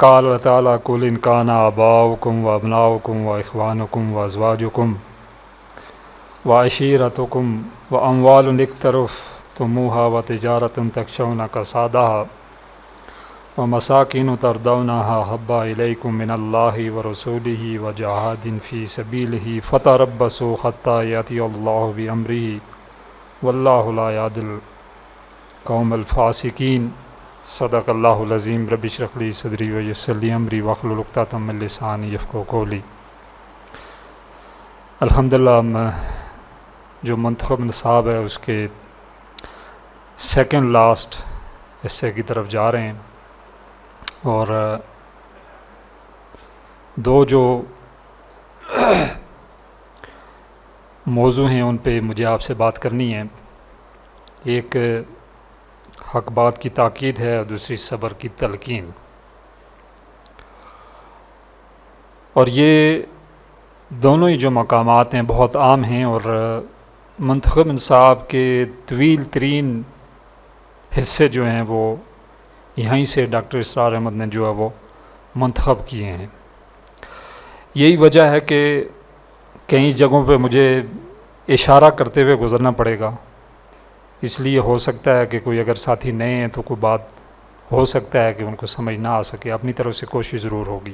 قال اللہ تعالیٰ قل ان کان آباؤکم و ابناؤکم و اخوانکم و ازواجکم و عشیرتکم و اموال اقترفتموها و تجارت تخشون کسادها و مساکن ترضونها احب الیکم من اللہ و رسولہ و جہاد فی سبیلہ فتربصوا حتی یأتی اللہ بامرہ واللہ لا یہدی القوم الفاسقین۔ صدق اللہ العظیم۔ رب اشرح لی صدری ویسر لی امری واحلل عقدۃ من لسانی یفقہوا قولی۔ الحمدللہ ہم جو منتخب نصاب ہے اس کے سیکنڈ لاسٹ حصے کی طرف جا رہے ہیں، اور دو جو موضوع ہیں ان پہ مجھے آپ سے بات کرنی ہے۔ ایک حق بات کی تاکید ہے اور دوسری صبر کی تلقین۔ اور یہ دونوں ہی جو مقامات ہیں بہت عام ہیں، اور منتخب انصاب کے طویل ترین حصے جو ہیں وہ یہیں سے ڈاکٹر اسرار احمد نے جو ہے وہ منتخب کیے ہیں۔ یہی وجہ ہے کہ کئی جگہوں پہ مجھے اشارہ کرتے ہوئے گزرنا پڑے گا، اس لیے ہو سکتا ہے کہ کوئی اگر ساتھی نئے ہیں تو کوئی بات ہو سکتا ہے کہ ان کو سمجھ نہ آ سکے، اپنی طرف سے کوشش ضرور ہوگی۔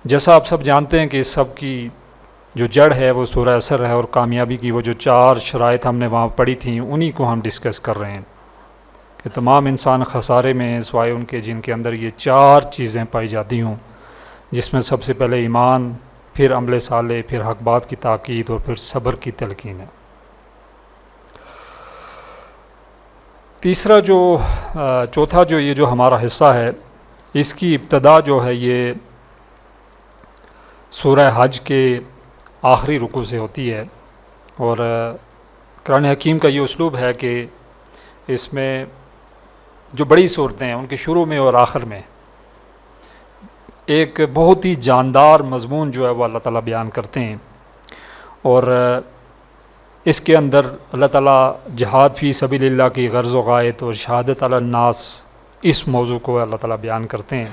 جیسا آپ سب جانتے ہیں کہ اس سب کی جو جڑ ہے وہ سورہ اثر ہے، اور کامیابی کی وہ جو 4 شرائط ہم نے وہاں پڑھی تھیں انہی کو ہم ڈسکس کر رہے ہیں کہ تمام انسان خسارے میں ہیں سوائے ان کے جن کے اندر یہ 4 چیزیں پائی جاتی ہوں، جس میں سب سے پہلے ایمان، پھر عمل صالح، پھر حق بات کی تاکید، اور پھر صبر کی تلقین ہے۔ تیسرا جو چوتھا جو یہ جو ہمارا حصہ ہے، اس کی ابتدا جو ہے یہ سورہ حج کے آخری رکوع سے ہوتی ہے، اور قرآن حکیم کا یہ اسلوب ہے کہ اس میں جو بڑی صورتیں ہیں ان کے شروع میں اور آخر میں ایک بہت ہی جاندار مضمون جو ہے وہ اللہ تعالیٰ بیان کرتے ہیں، اور اس کے اندر اللہ تعالیٰ جہاد فی سبیل اللہ کی غرض و غایت اور شہادت علی الناس اس موضوع کو اللہ تعالیٰ بیان کرتے ہیں۔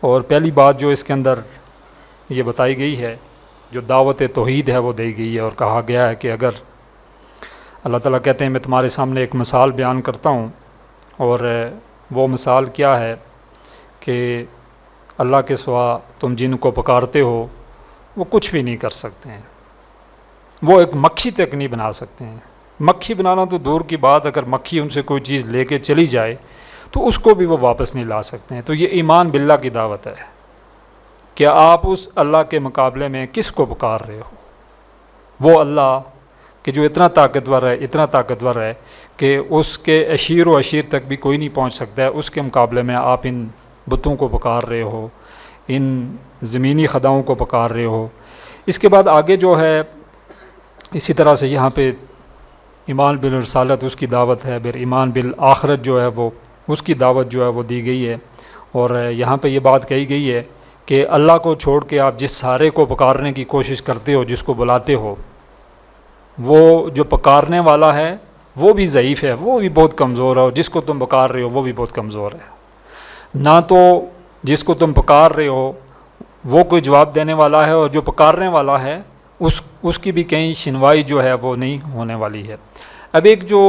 اور پہلی بات جو اس کے اندر یہ بتائی گئی ہے، جو دعوت توحید ہے وہ دی گئی ہے، اور کہا گیا ہے کہ اگر اللہ تعالیٰ کہتے ہیں میں تمہارے سامنے ایک مثال بیان کرتا ہوں، اور وہ مثال کیا ہے کہ اللہ کے سوا تم جن کو پکارتے ہو وہ کچھ بھی نہیں کر سکتے ہیں، وہ ایک مکھی تک نہیں بنا سکتے ہیں۔ مکھی بنانا تو دور کی بات، اگر مکھی ان سے کوئی چیز لے کے چلی جائے تو اس کو بھی وہ واپس نہیں لا سکتے ہیں۔ تو یہ ایمان باللہ کی دعوت ہے کہ آپ اس اللہ کے مقابلے میں کس کو پکار رہے ہو؟ وہ اللہ کہ جو اتنا طاقتور ہے کہ اس کے اشیر و عشیر تک بھی کوئی نہیں پہنچ سکتا ہے، اس کے مقابلے میں آپ ان بتوں کو پکار رہے ہو، ان زمینی خداؤں کو پکار رہے ہو۔ اس کے بعد آگے جو ہے اسی طرح سے یہاں پہ ایمان بالرسالت اس کی دعوت ہے، پھر ایمان بالآخرت جو ہے وہ اس کی دعوت جو ہے وہ دی گئی ہے، اور یہاں پہ یہ بات کہی گئی ہے کہ اللہ کو چھوڑ کے آپ جس سارے کو پکارنے کی کوشش کرتے ہو، جس کو بلاتے ہو، وہ جو پکارنے والا ہے وہ بھی ضعیف ہے، وہ بھی بہت کمزور ہے، اور جس کو تم پکار رہے ہو وہ بھی بہت کمزور ہے۔ نہ تو جس کو تم پکار رہے ہو وہ کوئی جواب دینے والا ہے، اور جو پکارنے والا ہے اس کی بھی کہیں شنوائی جو ہے وہ نہیں ہونے والی ہے۔ اب ایک جو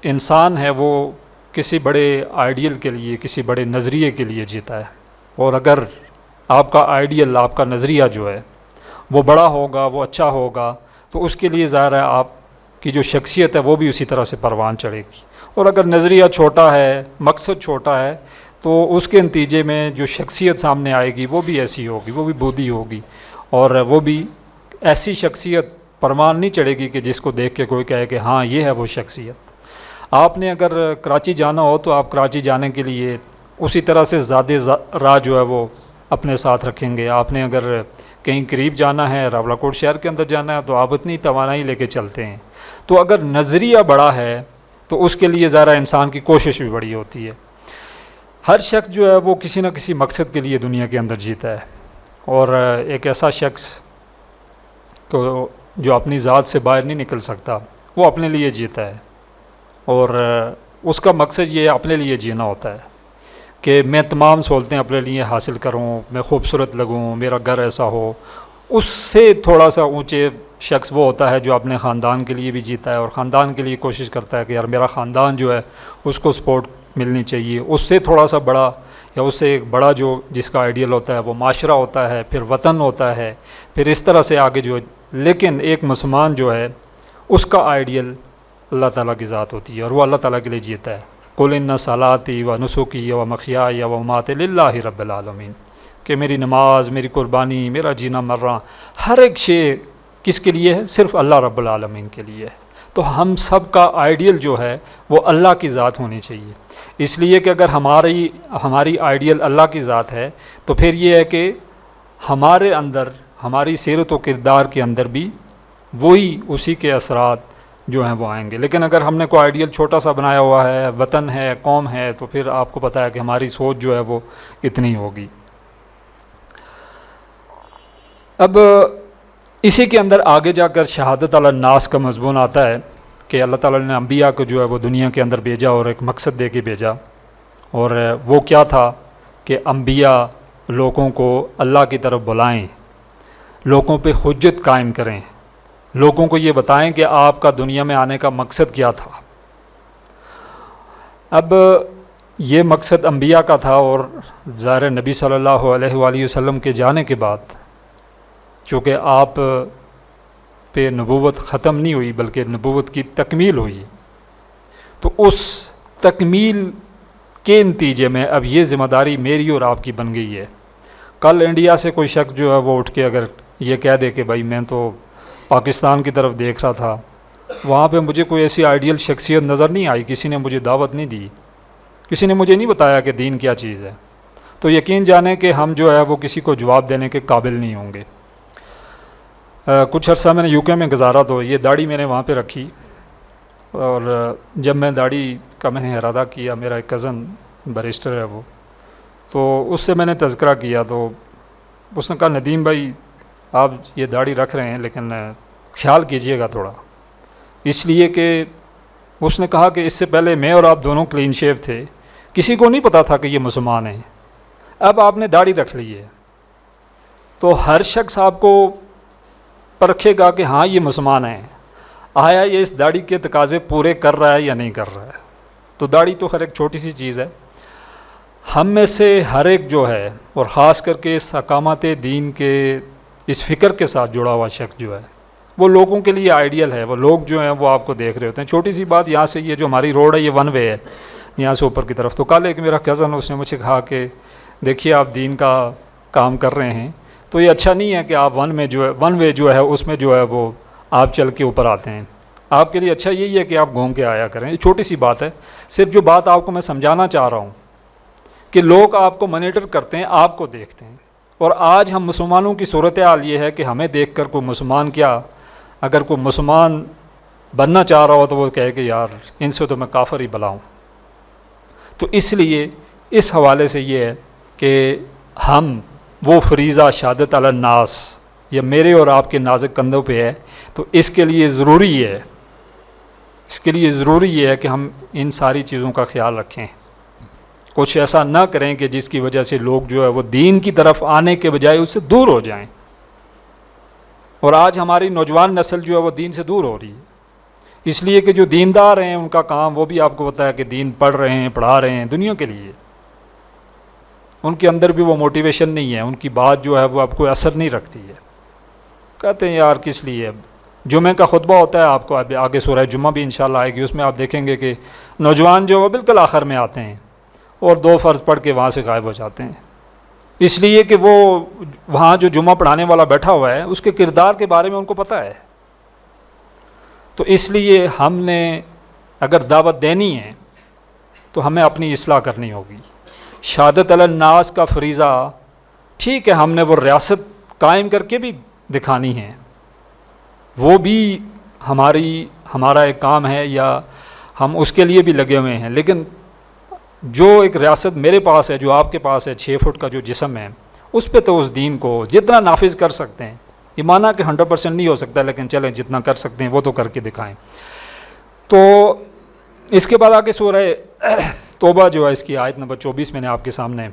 انسان ہے وہ کسی بڑے آئیڈیل کے لیے، کسی بڑے نظریے کے لیے جیتا ہے، اور اگر آپ کا آئیڈیل، آپ کا نظریہ جو ہے وہ بڑا ہوگا، وہ اچھا ہوگا، تو اس کے لیے ظاہر ہے آپ کی جو شخصیت ہے وہ بھی اسی طرح سے پروان چڑھے گی، اور اگر نظریہ چھوٹا ہے، مقصد چھوٹا ہے، تو اس کے نتیجے میں جو شخصیت سامنے آئے گی وہ بھی ایسی ہوگی، وہ بھی بودھی ہوگی، اور وہ بھی ایسی شخصیت پروان نہیں چڑھے گی کہ جس کو دیکھ کے کوئی کہے کہ ہاں یہ ہے وہ شخصیت۔ آپ نے اگر کراچی جانا ہو تو آپ کراچی جانے کے لیے اسی طرح سے زیادہ راہ جو ہے وہ اپنے ساتھ رکھیں گے۔ آپ نے اگر کہیں قریب جانا ہے، راولہ کوٹ شہر کے اندر جانا ہے، تو آپ اتنی توانائی لے کے چلتے ہیں۔ تو اگر نظریہ بڑا ہے تو اس کے لیے ذرا انسان کی کوشش بھی بڑی ہوتی ہے۔ ہر شخص جو ہے وہ کسی نہ کسی مقصد کے لیے دنیا کے اندر جیتا ہے، اور ایک ایسا شخص کو جو اپنی ذات سے باہر نہیں نکل سکتا، وہ اپنے لیے جیتا ہے، اور اس کا مقصد یہ اپنے لیے جینا ہوتا ہے۔ کہ میں تمام سہولتیں اپنے لیے حاصل کروں، میں خوبصورت لگوں، میرا گھر ایسا ہو، اس سے تھوڑا سا اونچے شخص وہ ہوتا ہے جو اپنے خاندان کے لیے بھی جیتا ہے اور خاندان کے لیے کوشش کرتا ہے کہ یار میرا خاندان جو ہے اس کو سپورٹ ملنی چاہیے۔ اس سے تھوڑا سا بڑا یا اس سے ایک بڑا جو جس کا آئیڈیل ہوتا ہے وہ معاشرہ ہوتا ہے، پھر وطن ہوتا ہے، پھر اس طرح سے آگے جو، لیکن ایک مسلمان جو ہے اس کا آئیڈیل اللہ تعالیٰ کی ذات ہوتی ہے اور وہ اللہ تعالیٰ کے لیے جیتا ہے۔ قل ان صلاتی و نسکی و مخیای و مماتی للہ رب العالمین، کہ میری نماز، میری قربانی، میرا جینا مرنا، ہر ایک شے کس کے لیے ہے؟ صرف اللہ رب العالمین کے لیے ہے۔ تو ہم سب کا آئیڈیل جو ہے وہ اللہ کی ذات ہونی چاہیے، اس لیے کہ اگر ہماری آئیڈیل اللہ کی ذات ہے تو پھر یہ ہے کہ ہمارے اندر، ہماری سیرت و کردار کے اندر بھی وہی اسی کے اثرات جو ہیں وہ آئیں گے۔ لیکن اگر ہم نے کوئی آئیڈیل چھوٹا سا بنایا ہوا ہے، وطن ہے، قوم ہے، تو پھر آپ کو پتہ ہے کہ ہماری سوچ جو ہے وہ اتنی ہوگی۔ اب اسی کے اندر آگے جا کر شہادت علی الناس کا مضمون آتا ہے کہ اللہ تعالیٰ نے انبیاء کو جو ہے وہ دنیا کے اندر بھیجا اور ایک مقصد دے کے بھیجا، اور وہ کیا تھا کہ انبیاء لوگوں کو اللہ کی طرف بلائیں، لوگوں پہ حجت قائم کریں، لوگوں کو یہ بتائیں کہ آپ کا دنیا میں آنے کا مقصد کیا تھا۔ اب یہ مقصد انبیاء کا تھا، اور ظاہر نبی صلی اللہ علیہ وآلہ وسلم کے جانے کے بعد چونکہ آپ پہ نبوت ختم نہیں ہوئی بلکہ نبوت کی تکمیل ہوئی، تو اس تکمیل کے نتیجے میں اب یہ ذمہ داری میری اور آپ کی بن گئی ہے۔ کل انڈیا سے کوئی شخص جو ہے وہ اٹھ کے اگر یہ کہہ دے کہ بھائی میں تو پاکستان کی طرف دیکھ رہا تھا، وہاں پہ مجھے کوئی ایسی آئیڈیل شخصیت نظر نہیں آئی، کسی نے مجھے دعوت نہیں دی، کسی نے مجھے نہیں بتایا کہ دین کیا چیز ہے، تو یقین جانیں کہ ہم جو ہے وہ کسی کو جواب دینے کے قابل نہیں ہوں گے۔ کچھ عرصہ میں نے یو کے میں گزارا تو یہ داڑھی میں نے وہاں پہ رکھی، اور جب میں داڑھی کا میں نے ارادہ کیا، میرا ایک کزن بیرسٹر ہے وہ، تو اس سے میں نے تذکرہ کیا تو اس نے کہا ندیم بھائی آپ یہ داڑھی رکھ رہے ہیں لیکن خیال کیجئے گا تھوڑا، اس لیے کہ اس نے کہا کہ اس سے پہلے میں اور آپ دونوں کلین شیو تھے، کسی کو نہیں پتا تھا کہ یہ مسلمان ہیں، اب آپ نے داڑھی رکھ لی ہے تو ہر شخص آپ کو پرکھے گا کہ ہاں یہ مسلمان ہیں، آیا یہ اس داڑھی کے تقاضے پورے کر رہا ہے یا نہیں کر رہا ہے۔ تو داڑھی تو خیر ایک چھوٹی سی چیز ہے، ہم میں سے ہر ایک جو ہے، اور خاص کر کے اس اقامت دین کے اس فکر کے ساتھ جڑا ہوا شخص جو ہے وہ لوگوں کے لیے آئیڈیل ہے، وہ لوگ جو ہیں وہ آپ کو دیکھ رہے ہوتے ہیں۔ چھوٹی سی بات، یہاں سے یہ جو ہماری روڈ ہے یہ ون وے ہے یہاں سے اوپر کی طرف، تو کل ایک میرا کزن اس نے مجھ سے کہا کہ دیکھیے آپ دین کا کام کر رہے ہیں تو یہ اچھا نہیں ہے کہ آپ ون وے جو ہے اس میں جو ہے وہ آپ چل کے اوپر آتے ہیں، آپ کے لیے اچھا یہی ہے کہ آپ گھوم کے آیا کریں۔ یہ چھوٹی سی بات ہے، صرف جو بات آپ کو میں سمجھانا چاہ رہا ہوں کہ لوگ آپ کو مانیٹر کرتے ہیں، آپ کو دیکھتے ہیں، اور آج ہم مسلمانوں کی صورتحال یہ ہے کہ ہمیں دیکھ کر کوئی مسلمان کیا، اگر کوئی مسلمان بننا چاہ رہا ہو تو وہ کہے کہ یار ان سے تو میں کافر ہی بلاؤں۔ تو اس لیے اس حوالے سے یہ ہے کہ ہم وہ فریضہ شہادت علی الناس یہ میرے اور آپ کے نازک کندھوں پہ ہے، تو اس کے لیے ضروری ہے کہ ہم ان ساری چیزوں کا خیال رکھیں، کچھ ایسا نہ کریں کہ جس کی وجہ سے لوگ جو ہے وہ دین کی طرف آنے کے بجائے اس سے دور ہو جائیں، اور آج ہماری نوجوان نسل جو ہے وہ دین سے دور ہو رہی ہے، اس لیے کہ جو دیندار ہیں ان کا کام وہ بھی آپ کو پتہ ہے کہ دین پڑھ رہے ہیں، پڑھا رہے ہیں دنیا کے لیے، ان کے اندر بھی وہ موٹیویشن نہیں ہے، ان کی بات جو ہے وہ آپ کو اثر نہیں رکھتی ہے، کہتے ہیں یار کس لیے۔ اب جمعہ کا خطبہ ہوتا ہے، آپ کو آگے سورہ جمعہ بھی انشاءاللہ آئے گی، اس میں آپ دیکھیں گے کہ نوجوان جو وہ بالکل آخر میں آتے ہیں اور 2 فرض پڑھ کے وہاں سے غائب ہو جاتے ہیں، اس لیے کہ وہ وہاں جو جمعہ پڑھانے والا بیٹھا ہوا ہے اس کے کردار کے بارے میں ان کو پتہ ہے۔ تو اس لیے ہم نے اگر دعوت دینی ہے تو ہمیں اپنی اصلاح کرنی ہوگی۔ شہادت علی الناس کا فریضہ ٹھیک ہے، ہم نے وہ ریاست قائم کر کے بھی دکھانی ہے، وہ بھی ہمارا ایک کام ہے، یا ہم اس کے لیے بھی لگے ہوئے ہیں، لیکن جو ایک ریاست میرے پاس ہے، جو آپ کے پاس ہے، 6 فٹ کا جو جسم ہے، اس پہ تو اس دین کو جتنا نافذ کر سکتے ہیں، یہ مانا کہ 100% نہیں ہو سکتا، لیکن چلیں جتنا کر سکتے ہیں وہ تو کر کے دکھائیں۔ تو اس کے بعد آگے سورہ توبہ جو ہے اس کی آیت نمبر 24 میں نے آپ کے سامنے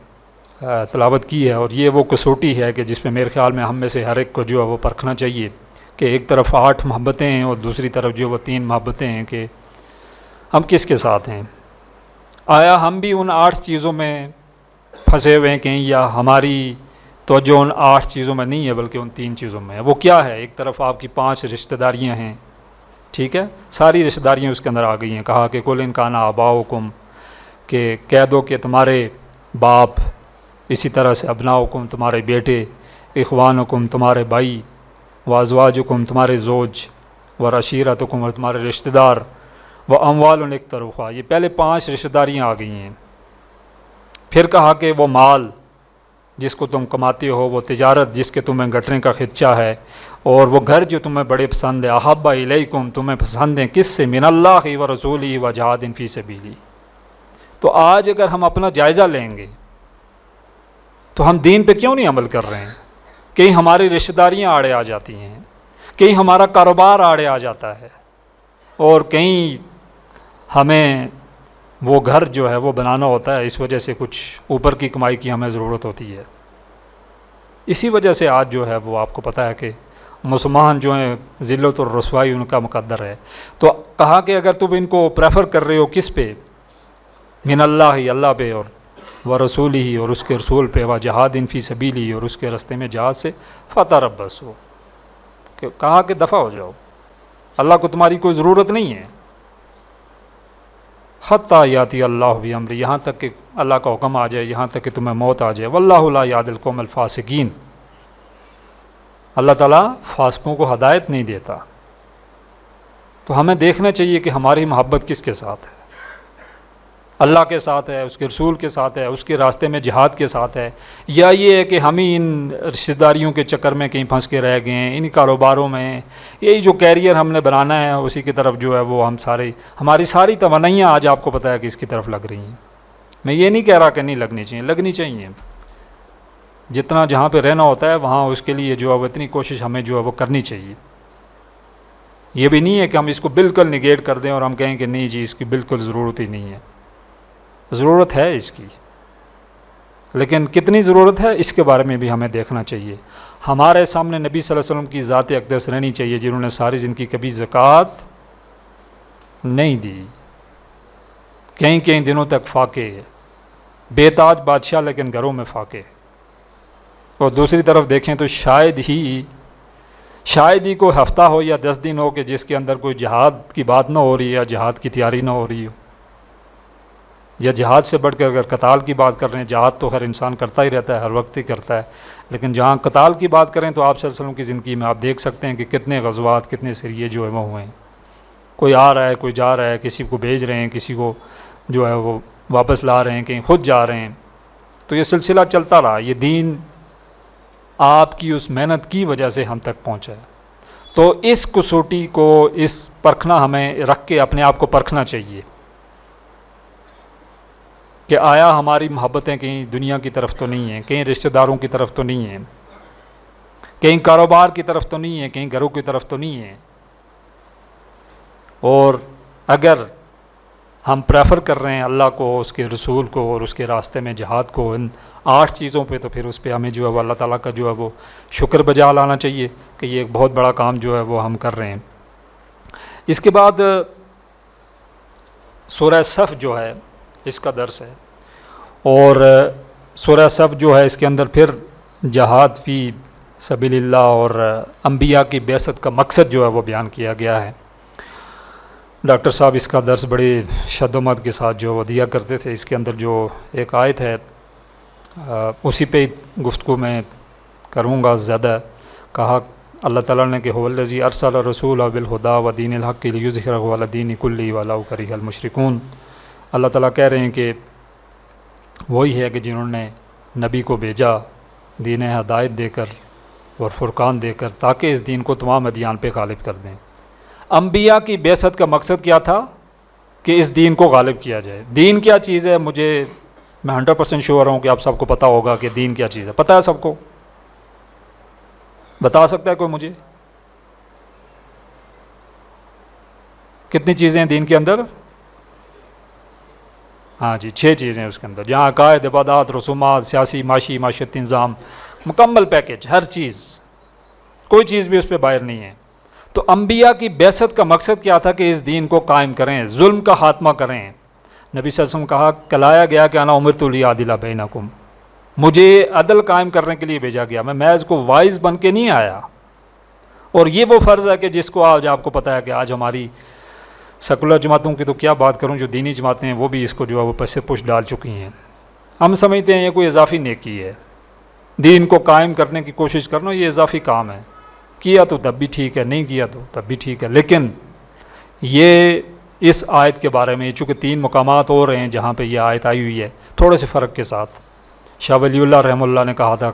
تلاوت کی ہے، اور یہ وہ کسوٹی ہے کہ جس پہ میرے خیال میں ہم میں سے ہر ایک کو جو ہے وہ پرکھنا چاہیے کہ ایک طرف 8 محبتیں ہیں اور دوسری طرف جو وہ 3 محبتیں ہیں، کہ ہم کس کے ساتھ ہیں؟ آیا ہم بھی ان 8 چیزوں میں پھنسے ہوئے ہیں کہیں، یا ہماری توجہ ان 8 چیزوں میں نہیں ہے بلکہ ان 3 چیزوں میں ہے؟ وہ کیا ہے؟ ایک طرف آپ کی 5 رشتہ داریاں ہیں، ٹھیک ہے، ساری رشتہ داریاں اس کے اندر آ گئی ہیں. کہا کہ کل ان کانا آباؤکم، کہ کہہ دو کہ تمہارے باپ، اسی طرح سے ابناؤکم تمہارے بیٹے، اخوانکم تمہارے بھائی، وازواجکم تمہارے زوج، ورعشیرتکم اور تمہارے رشتہ دار، واموال اقترفوها، یہ پہلے 5 رشتہ داریاں آ گئی ہیں. پھر کہا کہ وہ مال جس کو تم کماتے ہو، وہ تجارت جس کے تمہیں گھٹنے کا خدشہ ہے، اور وہ گھر جو تمہیں بڑے پسند ہے، احب الیکم تمہیں پسند ہیں کس سے؟ من اللہ و رسولہ و جہاد فی سبیلہ. تو آج اگر ہم اپنا جائزہ لیں گے تو ہم دین پہ کیوں نہیں عمل کر رہے ہیں؟ کہیں ہماری رشتہ داریاں آڑے آ جاتی ہیں، کہیں ہمارا کاروبار آڑے آ جاتا ہے، اور کہیں ہمیں وہ گھر جو ہے وہ بنانا ہوتا ہے، اس وجہ سے کچھ اوپر کی کمائی کی ہمیں ضرورت ہوتی ہے. اسی وجہ سے آج جو ہے وہ آپ کو پتہ ہے کہ مسلمان جو ہیں ذلت اور رسوائی ان کا مقدر ہے. تو کہا کہ اگر تم ان کو پریفر کر رہے ہو کس پہ؟ من اللہ ہی، اللہ پہ، اور و رسول ہی، اور اس کے رسول پہ، و جہاد فی سبیلہ، اور اس کے راستے میں جہاد سے، فتربصوا، کہ کہا کہ دفع ہو جاؤ، اللہ کو تمہاری کوئی ضرورت نہیں ہے، حتیٰ یاتی اللہ بامرہ، یہاں تک کہ اللہ کا حکم آ جائے، یہاں تک کہ تمہیں موت آ جائے. واللہ لا یہدی القوم الفاسقین، اللہ تعالیٰ فاسقوں کو ہدایت نہیں دیتا. تو ہمیں دیکھنا چاہیے کہ ہماری محبت کس کے ساتھ ہے؟ اللہ کے ساتھ ہے، اس کے رسول کے ساتھ ہے، اس کے راستے میں جہاد کے ساتھ ہے، یا یہ ہے کہ ہم ہی ان رشتہ داریوں کے چکر میں کہیں پھنس کے رہ گئے ہیں، ان کاروباروں میں، یہی جو کیریئر ہم نے بنانا ہے اسی کی طرف جو ہے وہ ہماری ساری توانائیاں آج آپ کو پتہ ہے کہ اس کی طرف لگ رہی ہیں. میں یہ نہیں کہہ رہا کہ نہیں لگنی چاہیے، لگنی چاہیے. جتنا جہاں پہ رہنا ہوتا ہے وہاں اس کے لیے جو ہے وہ اتنی کوشش ہمیں جو ہے وہ کرنی چاہیے. یہ بھی نہیں ہے کہ ہم اس کو بالکل نگیٹ کر دیں اور ہم کہیں کہ نہیں جی اس کی بالکل ضرورت ہی نہیں ہے. ضرورت ہے اس کی، لیکن کتنی ضرورت ہے اس کے بارے میں بھی ہمیں دیکھنا چاہیے. ہمارے سامنے نبی صلی اللہ علیہ وسلم کی ذات اقدس رہنی چاہیے جنہوں نے ساری زندگی کبھی زکوٰۃ نہیں دی، کہیں کہیں دنوں تک فاقے، بے تاج بادشاہ لیکن گھروں میں فاقے. اور دوسری طرف دیکھیں تو شاید ہی کوئی ہفتہ ہو یا 10 دن ہو کہ جس کے اندر کوئی جہاد کی بات نہ ہو رہی ہے، یا جہاد کی تیاری نہ ہو رہی ہو، یا جہاد سے بڑھ کر اگر قتال کی بات کر رہے ہیں، جہاد تو ہر انسان کرتا ہی رہتا ہے، ہر وقت ہی کرتا ہے، لیکن جہاں قتال کی بات کریں تو آپ صلی اللہ علیہ وسلم کی زندگی میں آپ دیکھ سکتے ہیں کہ کتنے غزوات، کتنے سریے جو ہے وہ ہوئے ہیں. کوئی آ رہا ہے، کوئی جا رہا ہے، کسی کو بھیج رہے ہیں، کسی کو جو ہے وہ واپس لا رہے ہیں، کہیں خود جا رہے ہیں. تو یہ سلسلہ چلتا رہا. یہ دین آپ کی اس محنت کی وجہ سے ہم تک پہنچا ہے. تو اس کسوٹی کو، اس پرکھنا ہمیں رکھ کے اپنے آپ کو پرکھنا چاہیے کہ آیا ہماری محبتیں کہیں دنیا کی طرف تو نہیں ہیں، کہیں رشتہ داروں کی طرف تو نہیں ہیں، کہیں کاروبار کی طرف تو نہیں ہیں، کہیں گھروں کی طرف تو نہیں ہیں. اور اگر ہم پریفر کر رہے ہیں اللہ کو، اس کے رسول کو اور اس کے راستے میں جہاد کو، ان 8 چیزوں پہ، تو پھر اس پہ ہمیں جو ہے وہ اللہ تعالیٰ کا جو ہے وہ شکر بجا لانا چاہیے کہ یہ ایک بہت بڑا کام جو ہے وہ ہم کر رہے ہیں. اس کے بعد سورہ صف جو ہے اس کا درس ہے، اور سورہ صف جو ہے اس کے اندر پھر جہاد فی سبیل اللہ اور انبیاء کی بعثت کا مقصد جو ہے وہ بیان کیا گیا ہے. ڈاکٹر صاحب اس کا درس بڑی شد و مد کے ساتھ جو وہ دیا کرتے تھے. اس کے اندر جو ایک آیت ہے اسی پہ گفتگو میں کروں گا زیادہ. کہا اللہ تعالیٰ نے کہ هو الذی ارسل الرسول بالہدی ودین الحق لیظہرہ علی الدین کلہ ولو کرہ المشرکون. اللہ تعالیٰ کہہ رہے ہیں کہ وہی ہے کہ جنہوں نے نبی کو بھیجا دین ہدایت دے کر اور فرقان دے کر، تاکہ اس دین کو تمام ادیان پہ غالب کر دیں. انبیاء کی بعثت کا مقصد کیا تھا؟ کہ اس دین کو غالب کیا جائے. دین کیا چیز ہے؟ میں 100% شیور ہوں کہ آپ سب کو پتہ ہوگا کہ دین کیا چیز ہے. پتہ ہے سب کو؟ بتا سکتا ہے کوئی مجھے؟ کتنی چیزیں ہیں دین کے اندر؟ ہاں جی 6 چیزیں اس کے اندر، جہاں عقائد، عبادات، رسومات، سیاسی، معاشی، معاشرتی نظام، مکمل پیکج، ہر چیز، کوئی چیز بھی اس پہ باہر نہیں ہے۔ تو انبیاء کی بعثت کا مقصد کیا تھا کہ اس دین کو قائم کریں، ظلم کا خاتمہ کریں۔ نبی صلی اللہ علیہ وسلم کہا، کلایا گیا کہ انا امرت لیعدل بینکم، مجھے عدل قائم کرنے کے لیے بھیجا گیا، میں محض کو وائز بن کے نہیں آیا۔ اور یہ وہ فرض ہے کہ جس کو آج آپ کو پتہ ہے کہ آج ہماری سیکولر جماعتوں کی تو کیا بات کروں، جو دینی جماعتیں ہیں وہ بھی اس کو جو ہے وہ پس پش ڈال چکی ہیں۔ ہم سمجھتے ہیں یہ کوئی اضافی نیکی ہے، دین کو قائم کرنے کی کوشش کرنا یہ اضافی کام ہے، کیا تو تب بھی ٹھیک ہے، نہیں کیا تو تب بھی ٹھیک ہے۔ لیکن یہ اس آیت کے بارے میں چونکہ 3 مقامات اور ہیں جہاں پہ یہ آیت آئی ہوئی ہے تھوڑے سے فرق کے ساتھ، شاہ ولی اللہ رحمہ اللہ نے کہا تھا،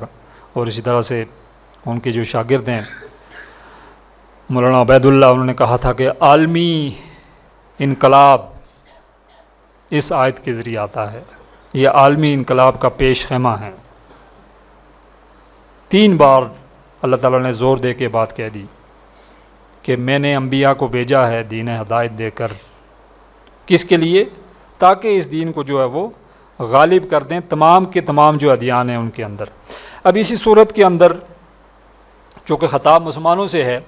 اور اسی طرح سے ان کے جو شاگرد ہیں مولانا عبید اللہ، انہوں نے کہا تھا کہ عالمی انقلاب اس آیت کے ذریعے آتا ہے، یہ عالمی انقلاب کا پیش خیمہ ہے۔ 3 بار اللہ تعالیٰ نے زور دے کے بات کہہ دی کہ میں نے انبیاء کو بھیجا ہے دین ہدایت دے کر، کس کے لیے؟ تاکہ اس دین کو جو ہے وہ غالب کر دیں تمام کے تمام جو ادیان ہیں ان کے اندر۔ اب اسی صورت کے اندر چونکہ خطاب مسلمانوں سے ہے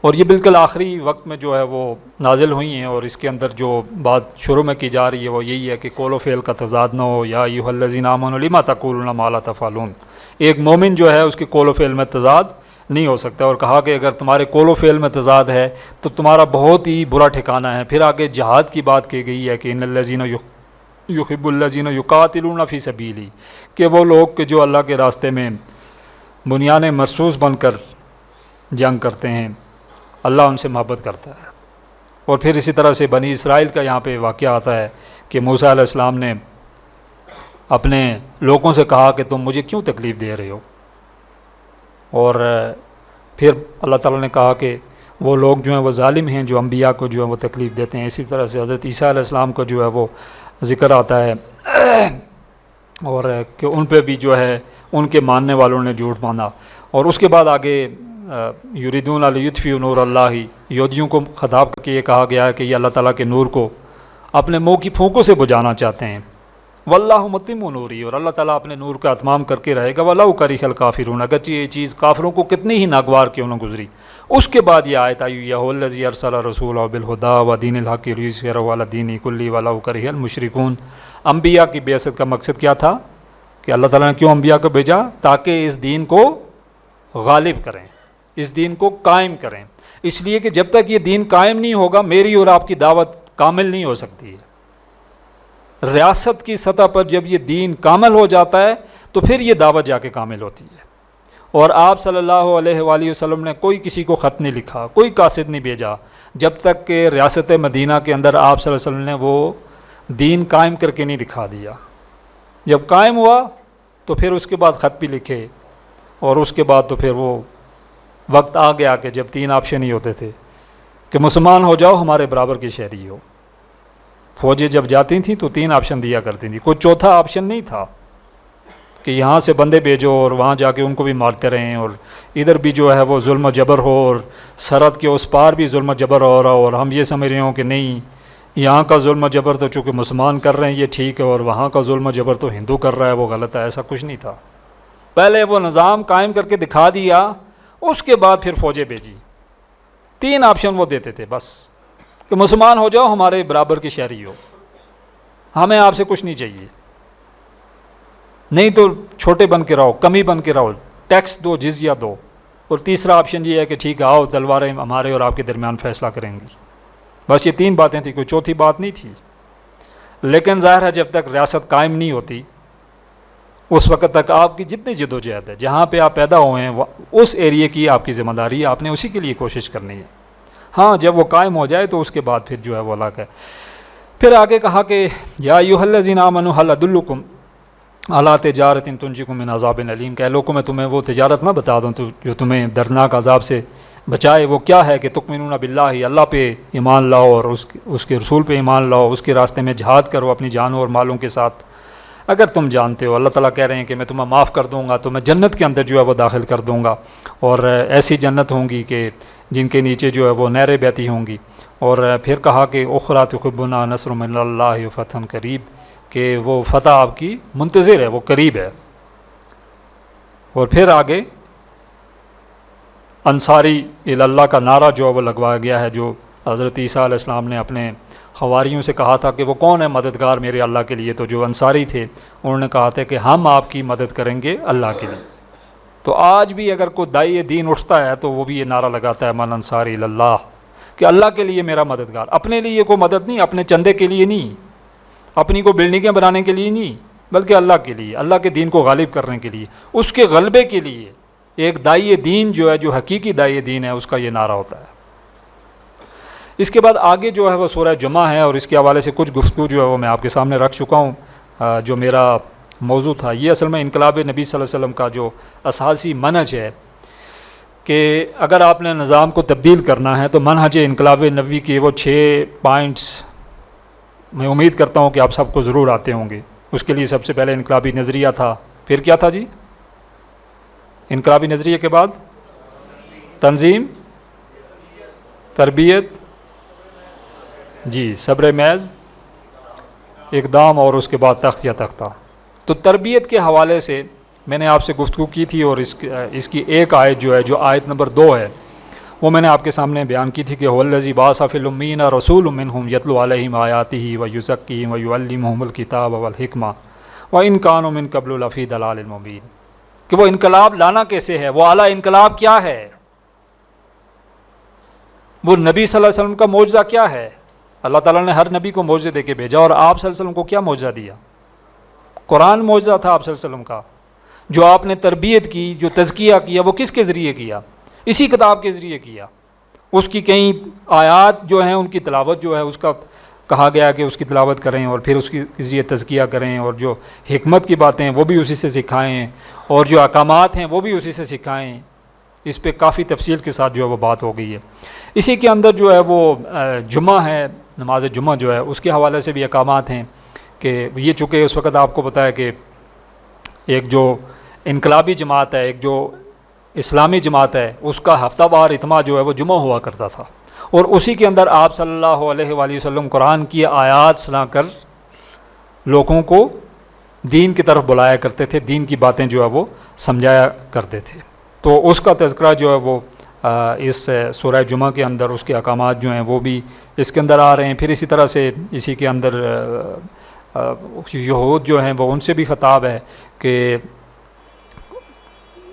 اور یہ بالکل آخری وقت میں جو ہے وہ نازل ہوئی ہیں، اور اس کے اندر جو بات شروع میں کی جا رہی ہے وہ یہی ہے کہ قول و فعل کا تضاد نہ ہو، یا ایھا الذین آمنوا لما تقولون ما لا تفعلون۔ ایک مومن جو ہے اس کے قول و فعل میں تضاد نہیں ہو سکتا، اور کہا کہ اگر تمہارے قول و فعل میں تضاد ہے تو تمہارا بہت ہی برا ٹھکانہ ہے۔ پھر آگے جہاد کی بات کی گئی ہے کہ ان الذین یحب الذین یقاتلون فی سبیلی، کہ وہ لوگ کہ جو اللہ کے راستے میں بنیان مرصوص بن کر جنگ کرتے ہیں، اللہ ان سے محبت کرتا ہے۔ اور پھر اسی طرح سے بنی اسرائیل کا یہاں پہ واقعہ آتا ہے کہ موسیٰ علیہ السلام نے اپنے لوگوں سے کہا کہ تم مجھے کیوں تکلیف دے رہے ہو، اور پھر اللہ تعالیٰ نے کہا کہ وہ لوگ جو ہیں وہ ظالم ہیں جو انبیاء کو جو ہے وہ تکلیف دیتے ہیں۔ اسی طرح سے حضرت عیسیٰ علیہ السلام کا جو ہے وہ ذکر آتا ہے، اور کہ ان پہ بھی جو ہے ان کے ماننے والوں نے جھوٹ مانا۔ اور اس کے بعد آگے یریدون لیطفئوا نور اللہ، یہودیوں کو خطاب کر کے یہ کہا گیا ہے کہ یہ اللہ تعالیٰ کے نور کو اپنے منہ کی پھونکوں سے بجھانا چاہتے ہیں۔ واللہ متم نوری، اور اللہ تعالیٰ اپنے نور کا اتمام کر کے رہے گا۔ ولو کرہ الکافرون، اگرچہ یہ چیز کافروں کو کتنی ہی ناگوار کیوں نہ گزری۔ اس کے بعد یہ آیت آئی ہے، هو الذی ارسل رسولہ بالہدی ودین الحق لیظہرہ علی الدین کلہ ولو کرہ المشرکون۔ انبیاء کی بعثت کا مقصد کیا تھا کہ اللہ تعالیٰ نے کیوں انبیاء کو بھیجا؟ تاکہ اس دین کو غالب کریں، اس دین کو قائم کریں۔ اس لیے کہ جب تک یہ دین قائم نہیں ہوگا میری اور آپ کی دعوت کامل نہیں ہو سکتی ہے۔ ریاست کی سطح پر جب یہ دین کامل ہو جاتا ہے تو پھر یہ دعوت جا کے کامل ہوتی ہے۔ اور آپ صلی اللہ علیہ وآلہ وسلم نے کوئی کسی کو خط نہیں لکھا، کوئی قاصد نہیں بھیجا جب تک کہ ریاست مدینہ کے اندر آپ صلی اللہ علیہ وسلم نے وہ دین قائم کر کے نہیں دکھا دیا۔ جب قائم ہوا تو پھر اس کے بعد خط بھی لکھے، اور اس کے بعد تو پھر وہ وقت آ گیا کہ جب 3 آپشن ہی ہوتے تھے کہ مسلمان ہو جاؤ، ہمارے برابر کے شہری ہو۔ فوجیں جب جاتی تھیں تو 3 آپشن دیا کرتی تھیں، کوئی چوتھا آپشن نہیں تھا کہ یہاں سے بندے بھیجو اور وہاں جا کے ان کو بھی مارتے رہیں، اور ادھر بھی جو ہے وہ ظلم و جبر ہو، اور سرحد کے اس پار بھی ظلم و جبر ہو رہا ہو، اور ہم یہ سمجھ رہے ہوں کہ نہیں یہاں کا ظلم و جبر تو چونکہ مسلمان کر رہے ہیں یہ ٹھیک ہے، اور وہاں کا ظلم و جبر تو ہندو کر رہا ہے وہ غلط ہے۔ ایسا کچھ نہیں تھا، پہلے وہ نظام قائم کر کے دکھا دیا، اس کے بعد پھر فوجیں بھیجی۔ 3 آپشن وہ دیتے تھے بس، کہ مسلمان ہو جاؤ، ہمارے برابر کے شہری ہو، ہمیں آپ سے کچھ نہیں چاہیے، نہیں تو چھوٹے بن کے رہو، کمی بن کے رہو، ٹیکس دو، جزیہ دو۔ اور تیسرا آپشن یہ ہے کہ ٹھیک ہے آؤ تلواریں ہمارے اور آپ کے درمیان فیصلہ کریں گی۔ بس یہ 3 باتیں تھیں، کوئی چوتھی بات نہیں تھی۔ لیکن ظاہر ہے جب تک ریاست قائم نہیں ہوتی اس وقت تک آپ کی جتنی جد و جہد ہے، جہاں پہ آپ پیدا ہوئے ہیں اس ایریے کی آپ کی ذمہ داری ہے، آپ نے اسی کے لیے کوشش کرنی ہے۔ ہاں جب وہ قائم ہو جائے تو اس کے بعد پھر جو ہے وہ الگ ہے۔ پھر آگے کہا کہ یا ایھا الذین آمنوا ھل ادلکم علی تجارۃ تنجیکم من عذاب علیم، کہ لوگوں میں تمہیں وہ تجارت نہ بتا دوں جو تمہیں دردناک عذاب سے بچائے۔ وہ کیا ہے کہ تؤمنون باللہ، اللہ پہ ایمان لاؤ اور اس کے رسول پہ ایمان لاؤ، اس کے راستے میں جہاد کرو اپنی جانوں اور مالوں کے ساتھ۔ اگر تم جانتے ہو، اللہ تعالیٰ کہہ رہے ہیں کہ میں تمہیں معاف کر دوں گا، تو میں جنت کے اندر جو ہے وہ داخل کر دوں گا، اور ایسی جنت ہوں گی کہ جن کے نیچے جو ہے وہ نہریں بہتی ہوں گی۔ اور پھر کہا کہ اخری تحبونها نصر من اللہ فتح قریب، کہ وہ فتح آپ کی منتظر ہے، وہ قریب ہے۔ اور پھر آگے انصاری اللہ کا نعرہ جو ہے وہ لگوایا گیا ہے، جو حضرت عیسیٰ علیہ السلام نے اپنے حواریوں سے کہا تھا کہ وہ کون ہے مددگار میرے اللہ کے لیے، تو جو انصاری تھے انہوں نے کہا تھا کہ ہم آپ کی مدد کریں گے اللہ کے لیے۔ تو آج بھی اگر کوئی داعی دین اٹھتا ہے تو وہ بھی یہ نعرہ لگاتا ہے من انصاری اللہ، کہ اللہ کے لیے میرا مددگار، اپنے لیے کوئی مدد نہیں، اپنے چندے کے لیے نہیں، اپنی کو بلڈنگیں بنانے کے لیے نہیں، بلکہ اللہ کے لیے، اللہ کے دین کو غالب کرنے کے لیے، اس کے غلبے کے لیے۔ ایک داعی دین جو ہے، جو حقیقی داعی دین ہے، اس کا یہ نعرہ ہوتا ہے۔ اس کے بعد آگے جو ہے وہ سورہ جمعہ ہے، اور اس کے حوالے سے کچھ گفتگو جو ہے وہ میں آپ کے سامنے رکھ چکا ہوں۔ جو میرا موضوع تھا یہ اصل میں انقلاب نبی صلی اللہ علیہ وسلم کا جو اساسی منہج ہے، کہ اگر آپ نے نظام کو تبدیل کرنا ہے تو منہج انقلاب نبی کے وہ 6 پوائنٹس میں امید کرتا ہوں کہ آپ سب کو ضرور آتے ہوں گے۔ اس کے لیے سب سے پہلے انقلابی نظریہ تھا، پھر کیا تھا جی؟ انقلابی نظریے کے بعد تنظیم، تربیت، جی صبر محض، اقدام، اور اس کے بعد تخت یا تختہ۔ تو تربیت کے حوالے سے میں نے آپ سے گفتگو کی تھی، اور اس کی ایک آیت جو ہے، جو آیت نمبر 2 ہے، وہ میں نے آپ کے سامنے بیان کی تھی کہ هو الذی بعث فی الامین رسول منہم یتلو علیہم آیاتہ ویزکیہم ویعلمہم الکتاب والحکمہ وان کانوا من قبل لفی ضلال مبین۔ کہ وہ انقلاب لانا کیسے ہے، وہ اعلیٰ انقلاب کیا ہے، وہ نبی صلی اللہ علیہ وسلم کا معجزہ کیا ہے۔ اللہ تعالیٰ نے ہر نبی کو معجزے دے کے بھیجا، اور آپ صلی اللہ علیہ وسلم کو کیا معجزہ دیا؟ قرآن معجزہ تھا آپ صلی اللہ علیہ وسلم کا۔ جو آپ نے تربیت کی، جو تزکیہ کیا، وہ کس کے ذریعے کیا؟ اسی کتاب کے ذریعے کیا۔ اس کی کئی آیات جو ہیں ان کی تلاوت جو ہے، اس کا کہا گیا کہ اس کی تلاوت کریں، اور پھر اس کی ذریعے تزکیہ کریں، اور جو حکمت کی باتیں ہیں وہ بھی اسی سے سکھائیں، اور جو احکامات ہیں وہ بھی اسی سے سکھائیں۔ اس پہ کافی تفصیل کے ساتھ جو ہے وہ بات ہو گئی ہے۔ اسی کے اندر جو ہے وہ جمعہ ہے، نماز جمعہ جو ہے، اس کے حوالے سے بھی احکامات ہیں کہ یہ چونکہ اس وقت آپ کو پتہ ہے کہ ایک جو انقلابی جماعت ہے، ایک جو اسلامی جماعت ہے، اس کا ہفتہ وار اجتماع جو ہے وہ جمعہ ہوا کرتا تھا، اور اسی کے اندر آپ صلی اللہ علیہ وآلہ وسلم قرآن کی آیات سنا کر لوگوں کو دین کی طرف بلایا کرتے تھے، دین کی باتیں جو ہے وہ سمجھایا کرتے تھے۔ تو اس کا تذکرہ جو ہے وہ اس سورہ جمعہ کے اندر، اس کے احکامات جو ہیں وہ بھی اس کے اندر آ رہے ہیں۔ پھر اسی طرح سے اسی کے اندر یہود جو ہیں وہ ان سے بھی خطاب ہے کہ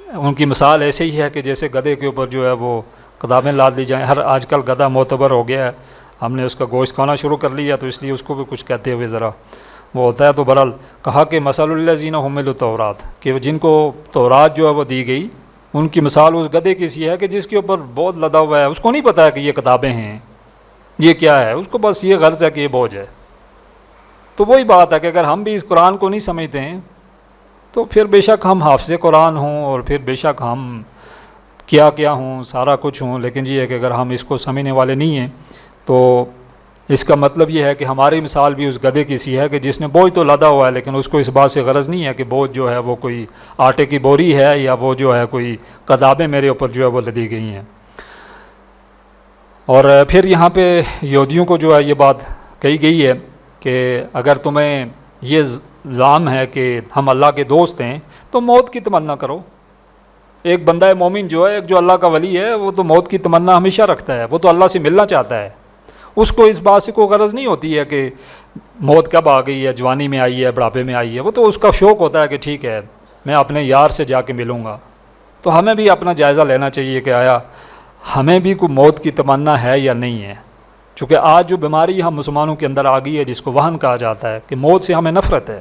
ان کی مثال ایسے ہی ہے کہ جیسے گدھے کے اوپر جو ہے وہ کتابیں لاد لی جائیں۔ آج کل گدھا معتبر ہو گیا ہے، ہم نے اس کا گوشت کھانا شروع کر لیا، تو اس لیے اس کو بھی کچھ کہتے ہوئے ذرا وہ ہوتا ہے۔ تو برحال کہا کہ مثل الذین حملوا التوراۃ، کہ جن کو تورات جو ہے وہ دی گئی، ان کی مثال اس گدھے کی سی ہے کہ جس کے اوپر بہت لدا ہوا ہے، اس کو نہیں پتہ ہے کہ یہ کتابیں ہیں، یہ کیا ہے، اس کو بس یہ غرض ہے کہ یہ بوجھ ہے۔ تو وہی بات ہے کہ اگر ہم بھی اس قرآن کو نہیں سمجھتے ہیں تو پھر بے شک ہم حافظ قرآن ہوں، اور پھر بے شک ہم کیا کیا ہوں، سارا کچھ ہوں، لیکن یہ ہے کہ اگر ہم اس کو سمجھنے والے نہیں ہیں تو اس کا مطلب یہ ہے کہ ہماری مثال بھی اس گدھے کی سی ہے کہ جس نے بوجھ تو لدا ہوا ہے، لیکن اس کو اس بات سے غرض نہیں ہے کہ بوجھ جو ہے وہ کوئی آٹے کی بوری ہے، یا وہ جو ہے کوئی کتابیں میرے اوپر جو ہے وہ لدی گئی ہیں۔ اور پھر یہاں پہ یہودیوں کو جو ہے یہ بات کہی گئی ہے کہ اگر تمہیں یہ ظلم ہے کہ ہم اللہ کے دوست ہیں تو موت کی تمنا کرو۔ ایک بندہ مومن جو ہے، ایک جو اللہ کا ولی ہے، وہ تو موت کی تمنا ہمیشہ رکھتا ہے، وہ تو اللہ سے ملنا چاہتا ہے۔ اس کو اس بات سے کوئی غرض نہیں ہوتی ہے کہ موت کب آ گئی ہے، جوانی میں آئی ہے، بڑھاپے میں آئی ہے، وہ تو اس کا شوق ہوتا ہے کہ ٹھیک ہے میں اپنے یار سے جا کے ملوں گا۔ تو ہمیں بھی اپنا جائزہ لینا چاہیے کہ آیا ہمیں بھی کوئی موت کی تمنا ہے یا نہیں ہے۔ چونکہ آج جو بیماری ہم مسلمانوں کے اندر آ گئی ہے، جس کو وہن کہا جاتا ہے، کہ موت سے ہمیں نفرت ہے،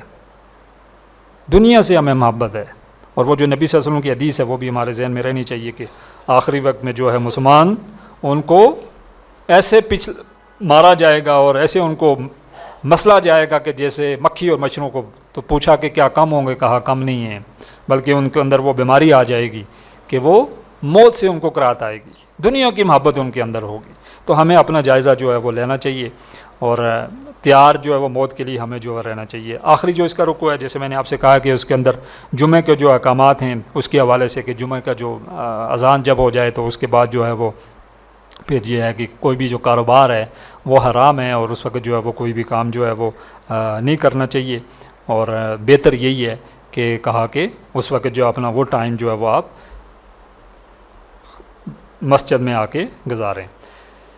دنیا سے ہمیں محبت ہے۔ اور وہ جو نبی صلی اللہ علیہ وسلم کی حدیث ہے وہ بھی ہمارے ذہن میں رہنی چاہیے کہ آخری وقت میں جو ہے مسلمان ان کو ایسے مارا جائے گا اور ایسے ان کو مسلا جائے گا کہ جیسے مکھی اور مچھروں کو۔ تو پوچھا کہ کیا کم ہوں گے؟ کہا کم نہیں ہیں، بلکہ ان کے اندر وہ بیماری آ جائے گی کہ وہ موت سے ان کو کرات آئے گی، دنیا کی محبت ان کے اندر ہوگی۔ تو ہمیں اپنا جائزہ جو ہے وہ لینا چاہیے، اور تیار جو ہے وہ موت کے لیے ہمیں جو ہے رہنا چاہیے۔ آخری جو اس کا رکوع ہے، جیسے میں نے آپ سے کہا کہ اس کے اندر جمعے کے جو احکامات ہیں اس کے حوالے سے، کہ جمعے کا جو اذان جب ہو جائے تو اس کے بعد جو ہے وہ پھر یہ ہے کہ کوئی بھی جو کاروبار ہے وہ حرام ہے، اور اس وقت جو ہے وہ کوئی بھی کام جو ہے وہ نہیں کرنا چاہیے، اور بہتر یہی ہے کہ کہا کہ اس وقت جو اپنا وہ ٹائم جو ہے وہ آپ مسجد میں آ کے گزاریں۔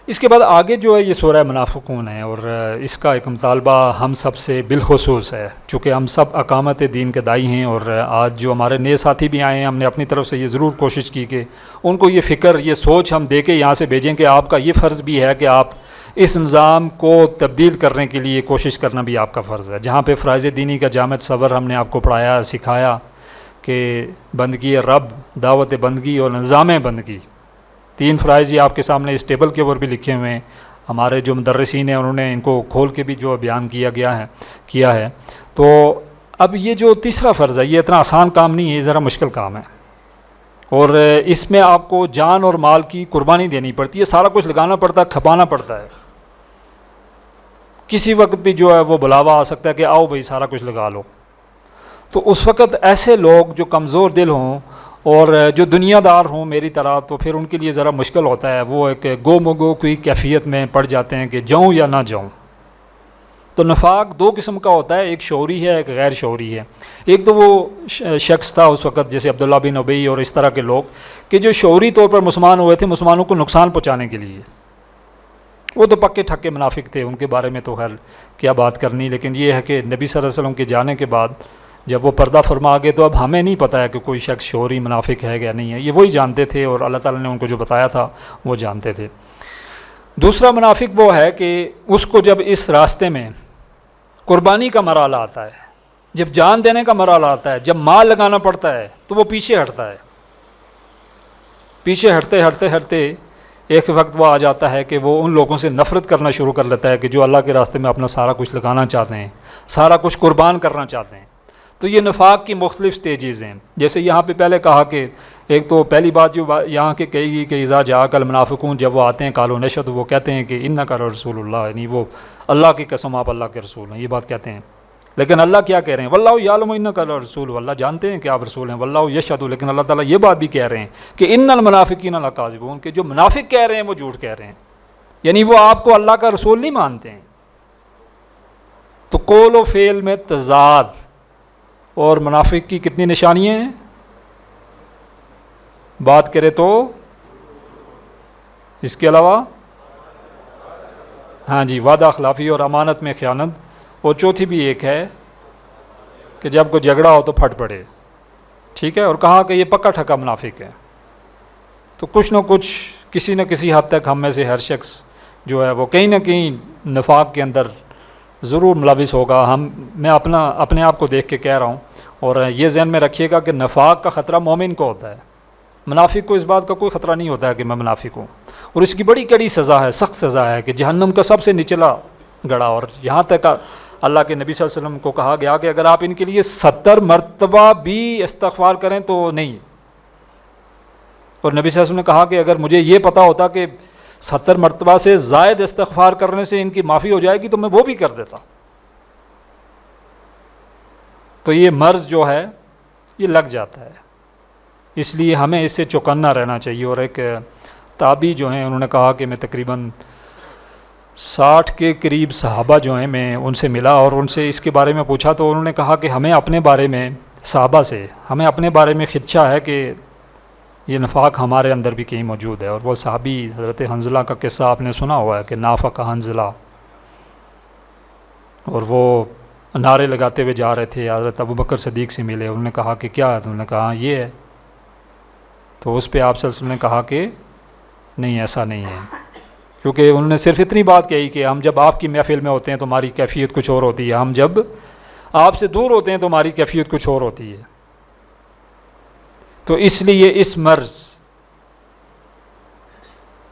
اس کے بعد آگے جو ہے یہ سورہ منافقون ہے، اور اس کا ایک مطالبہ ہم سب سے بالخصوص ہے، چونکہ ہم سب اقامت دین کے داعی ہیں، اور آج جو ہمارے نئے ساتھی بھی آئے ہیں، ہم نے اپنی طرف سے یہ ضرور کوشش کی کہ ان کو یہ فکر، یہ سوچ ہم دے کے یہاں سے بھیجیں کہ آپ کا یہ فرض بھی ہے کہ آپ اس نظام کو تبدیل کرنے کے لیے کوشش کرنا بھی آپ کا فرض ہے۔ جہاں پہ فرائض دینی کا جامع صبر ہم نے آپ کو پڑھایا، سکھایا کہ بندگی رب، دعوت بندگی اور نظام بندگی، 3 فرائض یہ آپ کے سامنے اس ٹیبل کے اوپر بھی لکھے ہوئے ہیں، ہمارے جو مدرسین ہیں انہوں نے ان کو کھول کے بھی جو بیان کیا ہے۔ تو اب یہ جو تیسرا فرض ہے یہ اتنا آسان کام نہیں ہے، یہ ذرا مشکل کام ہے، اور اس میں آپ کو جان اور مال کی قربانی دینی پڑتی ہے، سارا کچھ لگانا پڑتا ہے، کھپانا پڑتا ہے۔ کسی وقت بھی جو ہے وہ بلاوا آ سکتا ہے کہ آؤ بھائی سارا کچھ لگا لو، تو اس وقت ایسے لوگ جو کمزور دل ہوں اور جو دنیا دار ہوں میری طرح، تو پھر ان کے لیے ذرا مشکل ہوتا ہے، وہ ایک گو مگو کی کیفیت میں پڑ جاتے ہیں کہ جاؤں یا نہ جاؤں۔ تو نفاق 2 قسم کا ہوتا ہے، ایک شعوری ہے، ایک غیر شعوری ہے۔ ایک تو وہ شخص تھا اس وقت جیسے عبداللہ بن ابی اور اس طرح کے لوگ کہ جو شعوری طور پر مسلمان ہوئے تھے مسلمانوں کو نقصان پہنچانے کے لیے، وہ تو پکے ٹھکے منافق تھے، ان کے بارے میں تو خیر کیا بات کرنی، لیکن یہ ہے کہ نبی صلی اللہ علیہ وسلم کے جانے کے بعد جب وہ پردہ فرما گئے تو اب ہمیں نہیں پتہ ہے کہ کوئی شخص شعوری منافق ہے یا نہیں ہے، یہ وہی جانتے تھے، اور اللہ تعالیٰ نے ان کو جو بتایا تھا وہ جانتے تھے۔ دوسرا منافق وہ ہے کہ اس کو جب اس راستے میں قربانی کا مرحلہ آتا ہے، جب جان دینے کا مرحلہ آتا ہے، جب مال لگانا پڑتا ہے، تو وہ پیچھے ہٹتا ہے، پیچھے ہٹتے ایک وقت وہ آ جاتا ہے کہ وہ ان لوگوں سے نفرت کرنا شروع کر لیتا ہے کہ جو اللہ کے راستے میں اپنا سارا کچھ لگانا چاہتے ہیں، سارا کچھ قربان کرنا چاہتے ہیں۔ تو یہ نفاق کی مختلف سٹیجز ہیں، جیسے یہاں پہ پہلے کہا کہ ایک تو پہلی بات جو یہاں کے کہے گی کہ اذا جاءک المنافقون، جب وہ آتے ہیں قالوا نشہد، وہ کہتے ہیں کہ انک رسول اللہ، یعنی وہ اللہ کی قسم آپ اللہ کے رسول ہیں، یہ بات کہتے ہیں۔ لیکن اللہ کیا کہہ رہے ہیں؟ واللہ یعلم انک رسول، اللہ جانتے ہیں کہ آپ رسول ہیں، واللہ یشہد، لیکن اللہ تعالیٰ یہ بات بھی کہہ رہے ہیں کہ ان المنافقین لکاذبون، کہ جو منافق کہہ رہے ہیں وہ جھوٹ کہہ رہے ہیں، یعنی وہ آپ کو اللہ کا رسول نہیں مانتے ہیں۔ تو قول و فعل میں تضاد، اور منافق کی کتنی نشانیاں ہیں؟ بات کرے تو اس کے علاوہ ہاں جی وعدہ خلافی اور امانت میں خیانت، اور چوتھی بھی ایک ہے کہ جب کوئی جھگڑا ہو تو پھٹ پڑے، ٹھیک ہے، اور کہا کہ یہ پکا ٹھکا منافق ہے۔ تو کچھ نہ کچھ کسی نہ کسی حد تک ہم میں سے ہر شخص جو ہے وہ کہیں نہ کہیں نفاق کے اندر ضرور ملوث ہوگا۔ میں اپنے آپ کو دیکھ کے کہہ رہا ہوں، اور یہ ذہن میں رکھیے گا کہ نفاق کا خطرہ مومن کو ہوتا ہے، منافق کو اس بات کا کوئی خطرہ نہیں ہوتا ہے کہ میں منافق ہوں، اور اس کی بڑی کڑی سزا ہے، سخت سزا ہے کہ جہنم کا سب سے نچلا گڑھا، اور یہاں تک اللہ کے نبی صلی اللہ علیہ وسلم کو کہا گیا کہ اگر آپ ان کے لیے 70 مرتبہ بھی استغفار کریں تو نہیں، اور نبی صلی اللہ علیہ وسلم نے کہا کہ اگر مجھے یہ پتا ہوتا کہ 70 مرتبہ سے زائد استغفار کرنے سے ان کی معافی ہو جائے گی تو میں وہ بھی کر دیتا۔ تو یہ مرض جو ہے یہ لگ جاتا ہے، اس لیے ہمیں اس سے چوکنا رہنا چاہیے۔ اور ایک تابعی جو ہیں انہوں نے کہا کہ میں تقریباً 60 کے قریب صحابہ جو ہیں میں ان سے ملا اور ان سے اس کے بارے میں پوچھا، تو انہوں نے کہا کہ ہمیں اپنے بارے میں، صحابہ سے ہمیں اپنے بارے میں خدشہ ہے کہ یہ نفاق ہمارے اندر بھی کہیں موجود ہے۔ اور وہ صحابی حضرت حنظلہ کا قصہ آپ نے سنا ہوا ہے کہ نافق حنظلہ، اور وہ نعرے لگاتے ہوئے جا رہے تھے، حضرت ابوبکر صدیق سے ملے، انہوں نے کہا کہ کیا ہے؟ انہوں نے کہا یہ ہے۔ تو اس پہ آپ صلی اللہ علیہ وسلم نے کہا کہ نہیں ایسا نہیں ہے، کیونکہ انہوں نے صرف اتنی بات کہی کہ ہم جب آپ کی محفل میں ہوتے ہیں تو ہماری کیفیت کچھ اور ہوتی ہے، ہم جب آپ سے دور ہوتے ہیں تو ہماری کیفیت کچھ اور ہوتی ہے۔ تو اس لیے اس مرض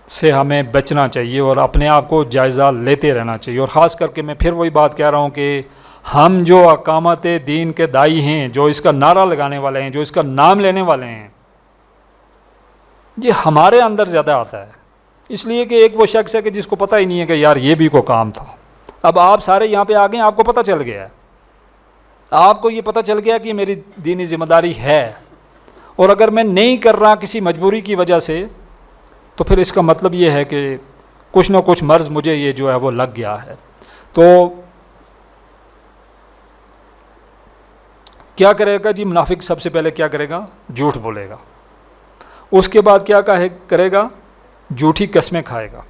سے ہمیں بچنا چاہیے اور اپنے آپ کو جائزہ لیتے رہنا چاہیے۔ اور خاص کر کے میں پھر وہی بات کہہ رہا ہوں کہ ہم جو اقامت دین کے داعی ہیں، جو اس کا نعرہ لگانے والے ہیں، جو اس کا نام لینے والے ہیں، یہ ہمارے اندر زیادہ آتا ہے، اس لیے کہ ایک وہ شخص ہے کہ جس کو پتہ ہی نہیں ہے کہ یار یہ بھی کوئی کام تھا۔ اب آپ سارے یہاں پہ آ گئے، آپ کو پتہ چل گیا ہے، آپ کو یہ پتہ چل گیا کہ یہ میری دینی ذمہ داری ہے، اور اگر میں نہیں کر رہا کسی مجبوری کی وجہ سے تو پھر اس کا مطلب یہ ہے کہ کچھ نہ کچھ مرض مجھے یہ جو ہے وہ لگ گیا ہے. تو کیا کرے گا جی منافق؟ سب سے پہلے کیا کرے گا؟ جھوٹ بولے گا. اس کے بعد کیا کرے گا؟ جھوٹی قسمیں کھائے گا.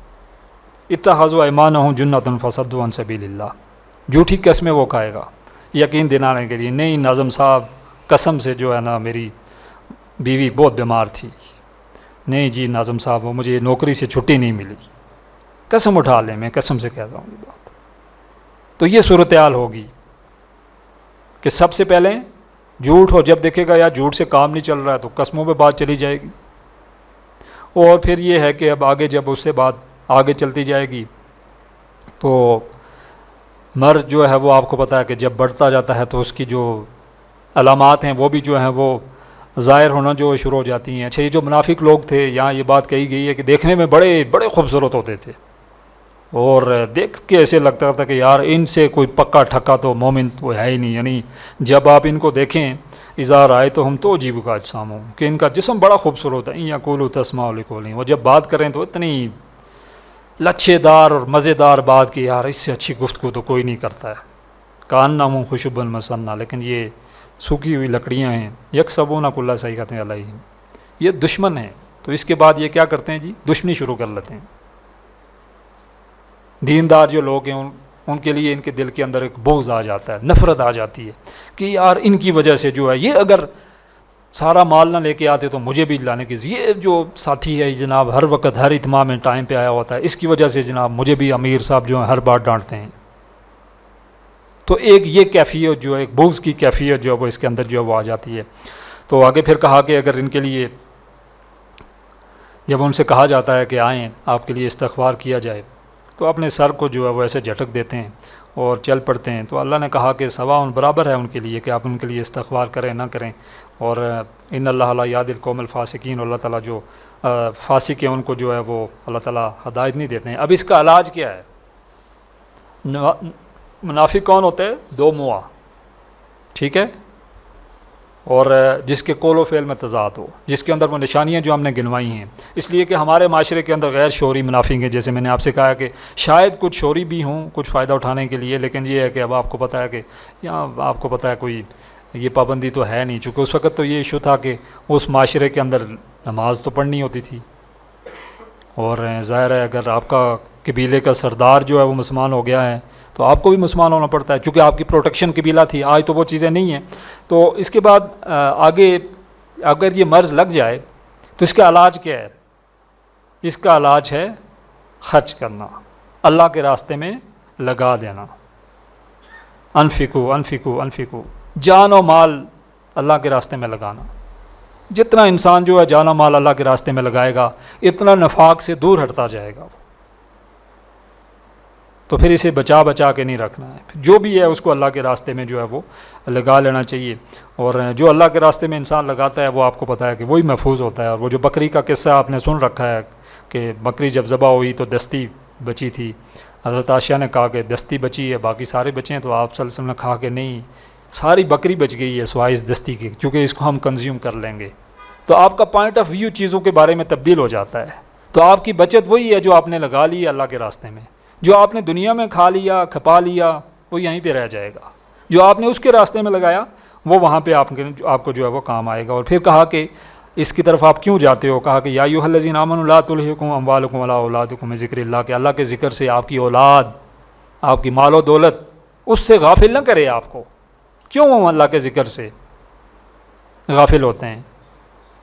اتخذوا ایمانہم جنۃ فصدوا عن سبیل اللہ. جھوٹی قسمیں وہ کھائے گا یقین دلانے کے لیے. نہیں ناظم صاحب قسم سے جو ہے نا میری بیوی بہت بیمار تھی. نہیں جی ناظم صاحب وہ مجھے نوکری سے چھٹی نہیں ملی. قسم اٹھا لیں، میں قسم سے کہتا ہوں یہ بات. تو یہ صورتحال ہوگی کہ سب سے پہلے جھوٹ ہو. جب دیکھے گا یار جھوٹ سے کام نہیں چل رہا ہے تو قسموں پہ بات چلی جائے گی. اور پھر یہ ہے کہ اب آگے جب اس سے بات آگے چلتی جائے گی تو مرض جو ہے وہ آپ کو پتہ ہے کہ جب بڑھتا جاتا ہے تو اس کی جو علامات ہیں وہ بھی جو ہیں وہ ظاہر ہونا جو شروع ہو جاتی ہیں. اچھا یہ جو منافق لوگ تھے یہاں یہ بات کہی گئی ہے کہ دیکھنے میں بڑے بڑے خوبصورت ہوتے تھے اور دیکھ کے ایسے لگتا تھا کہ یار ان سے کوئی پکا ٹھکا تو مومن تو ہے ہی نہیں. یعنی جب آپ ان کو دیکھیں اذا رائے تو ہم تو عجیب کا اجسام ہوں کہ ان کا جسم بڑا خوبصورت ہے. یقولوا تسمعوا لقولہم. وہ جب بات کریں تو اتنی لچھے دار اور مزیدار بات کہ یار اس سے اچھی گفتگو تو کوئی نہیں کرتا ہے. کانہم خشب مسنہ. لیکن یہ سوکھی ہوئی لکڑیاں ہیں. یکسبون کل صیحۃ علیہم. یہ دشمن ہیں. تو اس کے بعد یہ کیا کرتے ہیں جی؟ دشمنی شروع کر لیتے ہیں. دیندار جو لوگ ہیں ان کے لیے ان کے دل کے اندر ایک بغض آ جاتا ہے، نفرت آ جاتی ہے کہ یار ان کی وجہ سے جو ہے یہ اگر سارا مال نہ لے کے آتے تو مجھے بھی لانے کی. یہ جو ساتھی ہے جناب ہر وقت ہر اجتماع میں ٹائم پہ آیا ہوتا ہے، اس کی وجہ سے جناب مجھے بھی امیر صاحب جو ہیں ہر بار ڈانٹتے ہیں. تو ایک یہ کیفیت جو ہے ایک بغض کی کیفیت جو ہے وہ اس کے اندر جو ہے وہ آ جاتی ہے. تو آگے پھر کہا کہ اگر ان کے لیے جب ان سے کہا جاتا ہے کہ آئیں آپ کے لیے استغفار کیا جائے تو اپنے سر کو جو ہے وہ ایسے جھٹک دیتے ہیں اور چل پڑتے ہیں. تو اللہ نے کہا کہ سواء برابر ہے ان کے لیے کہ آپ ان کے لیے استغفار کریں نہ کریں. اور ان اللہ لا یہدی القوم الفاسقین. اللہ تعالیٰ جو فاسق ہیں ان کو جو ہے وہ اللہ تعالیٰ ہدایت نہیں دیتے ہیں. اب اس کا علاج کیا ہے؟ منافق کون ہوتے ہیں؟ دو موا، ٹھیک ہے، اور جس کے قول و فعل میں تضاد ہو، جس کے اندر وہ نشانیاں جو ہم نے گنوائی ہیں. اس لیے کہ ہمارے معاشرے کے اندر غیر شعوری منافق ہیں. جیسے میں نے آپ سے کہا کہ شاید کچھ شعوری بھی ہوں کچھ فائدہ اٹھانے کے لیے، لیکن یہ ہے کہ اب آپ کو پتہ ہے کہ یہاں آپ کو پتہ ہے کوئی یہ پابندی تو ہے نہیں. چونکہ اس وقت تو یہ ایشو تھا کہ اس معاشرے کے اندر نماز تو پڑھنی ہوتی تھی اور ظاہر ہے اگر آپ کا قبیلے کا سردار جو ہے وہ مسلمان ہو گیا ہے تو آپ کو بھی مسلمان ہونا پڑتا ہے چونکہ آپ کی پروٹیکشن قبیلہ تھی. آج تو وہ چیزیں نہیں ہیں. تو اس کے بعد آگے اگر یہ مرض لگ جائے تو اس کا علاج کیا ہے؟ اس کا علاج ہے خرچ کرنا، اللہ کے راستے میں لگا دینا. انفقو انفقو انفقو. جان و مال اللہ کے راستے میں لگانا. جتنا انسان جو ہے جان و مال اللہ کے راستے میں لگائے گا اتنا نفاق سے دور ہٹتا جائے گا. تو پھر اسے بچا بچا کے نہیں رکھنا ہے. جو بھی ہے اس کو اللہ کے راستے میں جو ہے وہ لگا لینا چاہیے. اور جو اللہ کے راستے میں انسان لگاتا ہے وہ آپ کو پتہ ہے کہ وہی محفوظ ہوتا ہے. اور وہ جو بکری کا قصہ آپ نے سن رکھا ہے کہ بکری جب ذبح ہوئی تو دستی بچی تھی. حضرت عائشہ نے کہا کہ دستی بچی ہے باقی سارے بچے ہیں. تو آپ صلی اللہ علیہ وسلم نے کہا کہ نہیں ساری بکری بچ گئی ہے سوائے اس دستی کی چونکہ اس کو ہم کنزیوم کر لیں گے. تو آپ کا پوائنٹ آف ویو چیزوں کے بارے میں تبدیل ہو جاتا ہے. تو آپ کی بچت وہی ہے جو آپ نے لگا لی ہے اللہ کے راستے میں. جو آپ نے دنیا میں کھا لیا کھپا لیا وہ یہیں پہ رہ جائے گا. جو آپ نے اس کے راستے میں لگایا وہ وہاں پہ آپ کو جو ہے وہ کام آئے گا. اور پھر کہا کہ اس کی طرف آپ کیوں جاتے ہو؟ کہا کہ یا ایھا الذین آمنوا لا تلھکم اموالکم ولا اولادکم من ذکر اللہ. کہ اللہ کے ذکر سے آپ کی اولاد آپ کی مال و دولت اس سے غافل نہ کرے آپ کو. کیوں ہم اللہ کے ذکر سے غافل ہوتے ہیں؟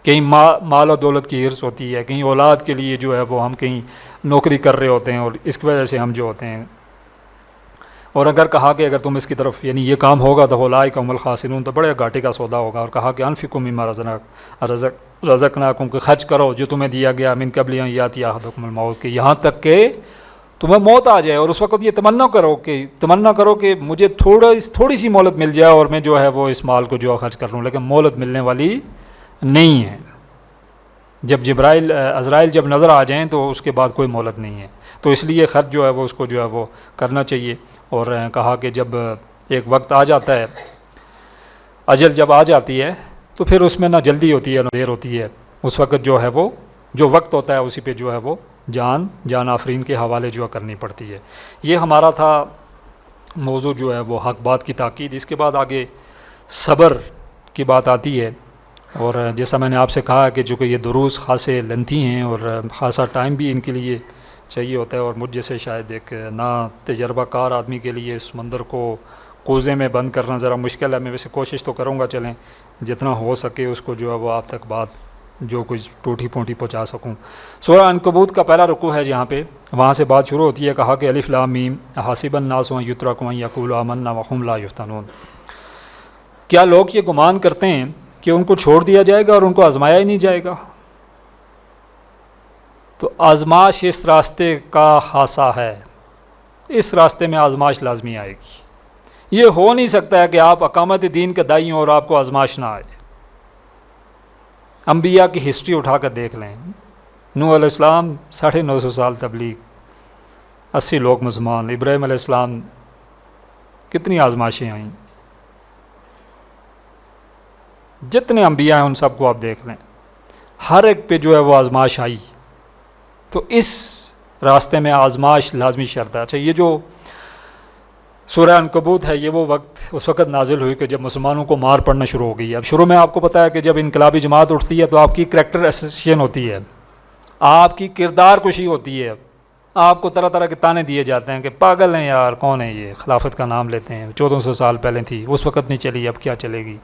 کہیں مال و دولت کی حرص ہوتی ہے، کہیں اولاد کے لیے جو ہے وہ ہم کہیں نوکری کر رہے ہوتے ہیں اور اس کی وجہ سے ہم جو ہوتے ہیں. اور اگر کہا کہ اگر تم اس کی طرف یعنی یہ کام ہوگا تو اولئک هم الخاسرون تو بڑے گھاٹے کا سودا ہوگا. اور کہا کہ انفقوا مما رزقناکم کہ خرچ کرو جو تمہیں دیا گیا من قبل ان یاتی احدکم الموت کہ یہاں تک کہ تمہیں موت آ جائے. اور اس وقت یہ تمنا کرو کہ مجھے تھوڑی سی مہلت مل جائے اور میں جو ہے وہ اس مال کو جو ہے خرچ کر لوں. لیکن مہلت ملنے والی نہیں ہے. جب عزرائیل جب نظر آ جائیں تو اس کے بعد کوئی مہلت نہیں ہے. تو اس لیے خرچ جو ہے وہ اس کو جو ہے وہ کرنا چاہیے. اور کہا کہ جب ایک وقت آ جاتا ہے اجل جب آ جاتی ہے تو پھر اس میں نہ جلدی ہوتی ہے نہ دیر ہوتی ہے. اس وقت جو ہے وہ جو وقت ہوتا ہے اسی پہ جو ہے وہ جان آفرین کے حوالے جو ہے کرنی پڑتی ہے۔ یہ ہمارا تھا موضوع جو ہے وہ حق بات کی تاکید۔ اس کے بعد آگے صبر کی بات آتی ہے، اور جیسا میں نے آپ سے کہا کہ چونکہ یہ دروس خاصے لنتھی ہیں اور خاصا ٹائم بھی ان کے لیے چاہیے ہوتا ہے، اور مجھ جیسے شاید ایک نا تجربہ کار آدمی کے لیے سمندر کو کوزے میں بند کرنا ذرا مشکل ہے۔ میں ویسے کوشش تو کروں گا، چلیں جتنا ہو سکے اس کو جو ہے وہ آپ تک بات جو کچھ ٹوٹی پھوٹی پہنچا سکوں۔ سورہ عنکبوت کا پہلا رکوع ہے جہاں پہ وہاں سے بات شروع ہوتی ہے، کہا کہ الف لام میم حسب الناس ان یترکوا ان یقولوا آمنا وهم لا یفتنون۔ کیا لوگ یہ گمان کرتے ہیں کہ ان کو چھوڑ دیا جائے گا اور ان کو آزمایا ہی نہیں جائے گا؟ تو آزمائش اس راستے کا خاصہ ہے، اس راستے میں آزمائش لازمی آئے گی۔ یہ ہو نہیں سکتا ہے کہ آپ اقامت دین کے دائی ہوں اور آپ کو آزمائش نہ آئے۔ انبیاء کی ہسٹری اٹھا کر دیکھ لیں، نوح علیہ السلام 950 سال تبلیغ، 80 لوگ مسلمان، ابراہیم علیہ السلام کتنی آزمائشیں آئیں، جتنے انبیاء ہیں ان سب کو آپ دیکھ لیں، ہر ایک پہ جو ہے وہ آزمائش آئی۔ تو اس راستے میں آزمائش لازمی شرط ہے۔ اچھا، یہ جو سورہ عنکبوت ہے یہ وہ اس وقت نازل ہوئی کہ جب مسلمانوں کو مار پڑنا شروع ہو گئی۔ اب شروع میں آپ کو پتہ ہے کہ جب انقلابی جماعت اٹھتی ہے تو آپ کی کریکٹر ایسوسیشن ہوتی ہے، آپ کی کردار کشی ہوتی ہے، آپ کو طرح طرح کے تانے دیے جاتے ہیں کہ پاگل ہیں یار، کون ہے یہ، خلافت کا نام لیتے ہیں، 1400 سال پہلے تھی، اس وقت نہیں چلی، اب کیا چلے گی،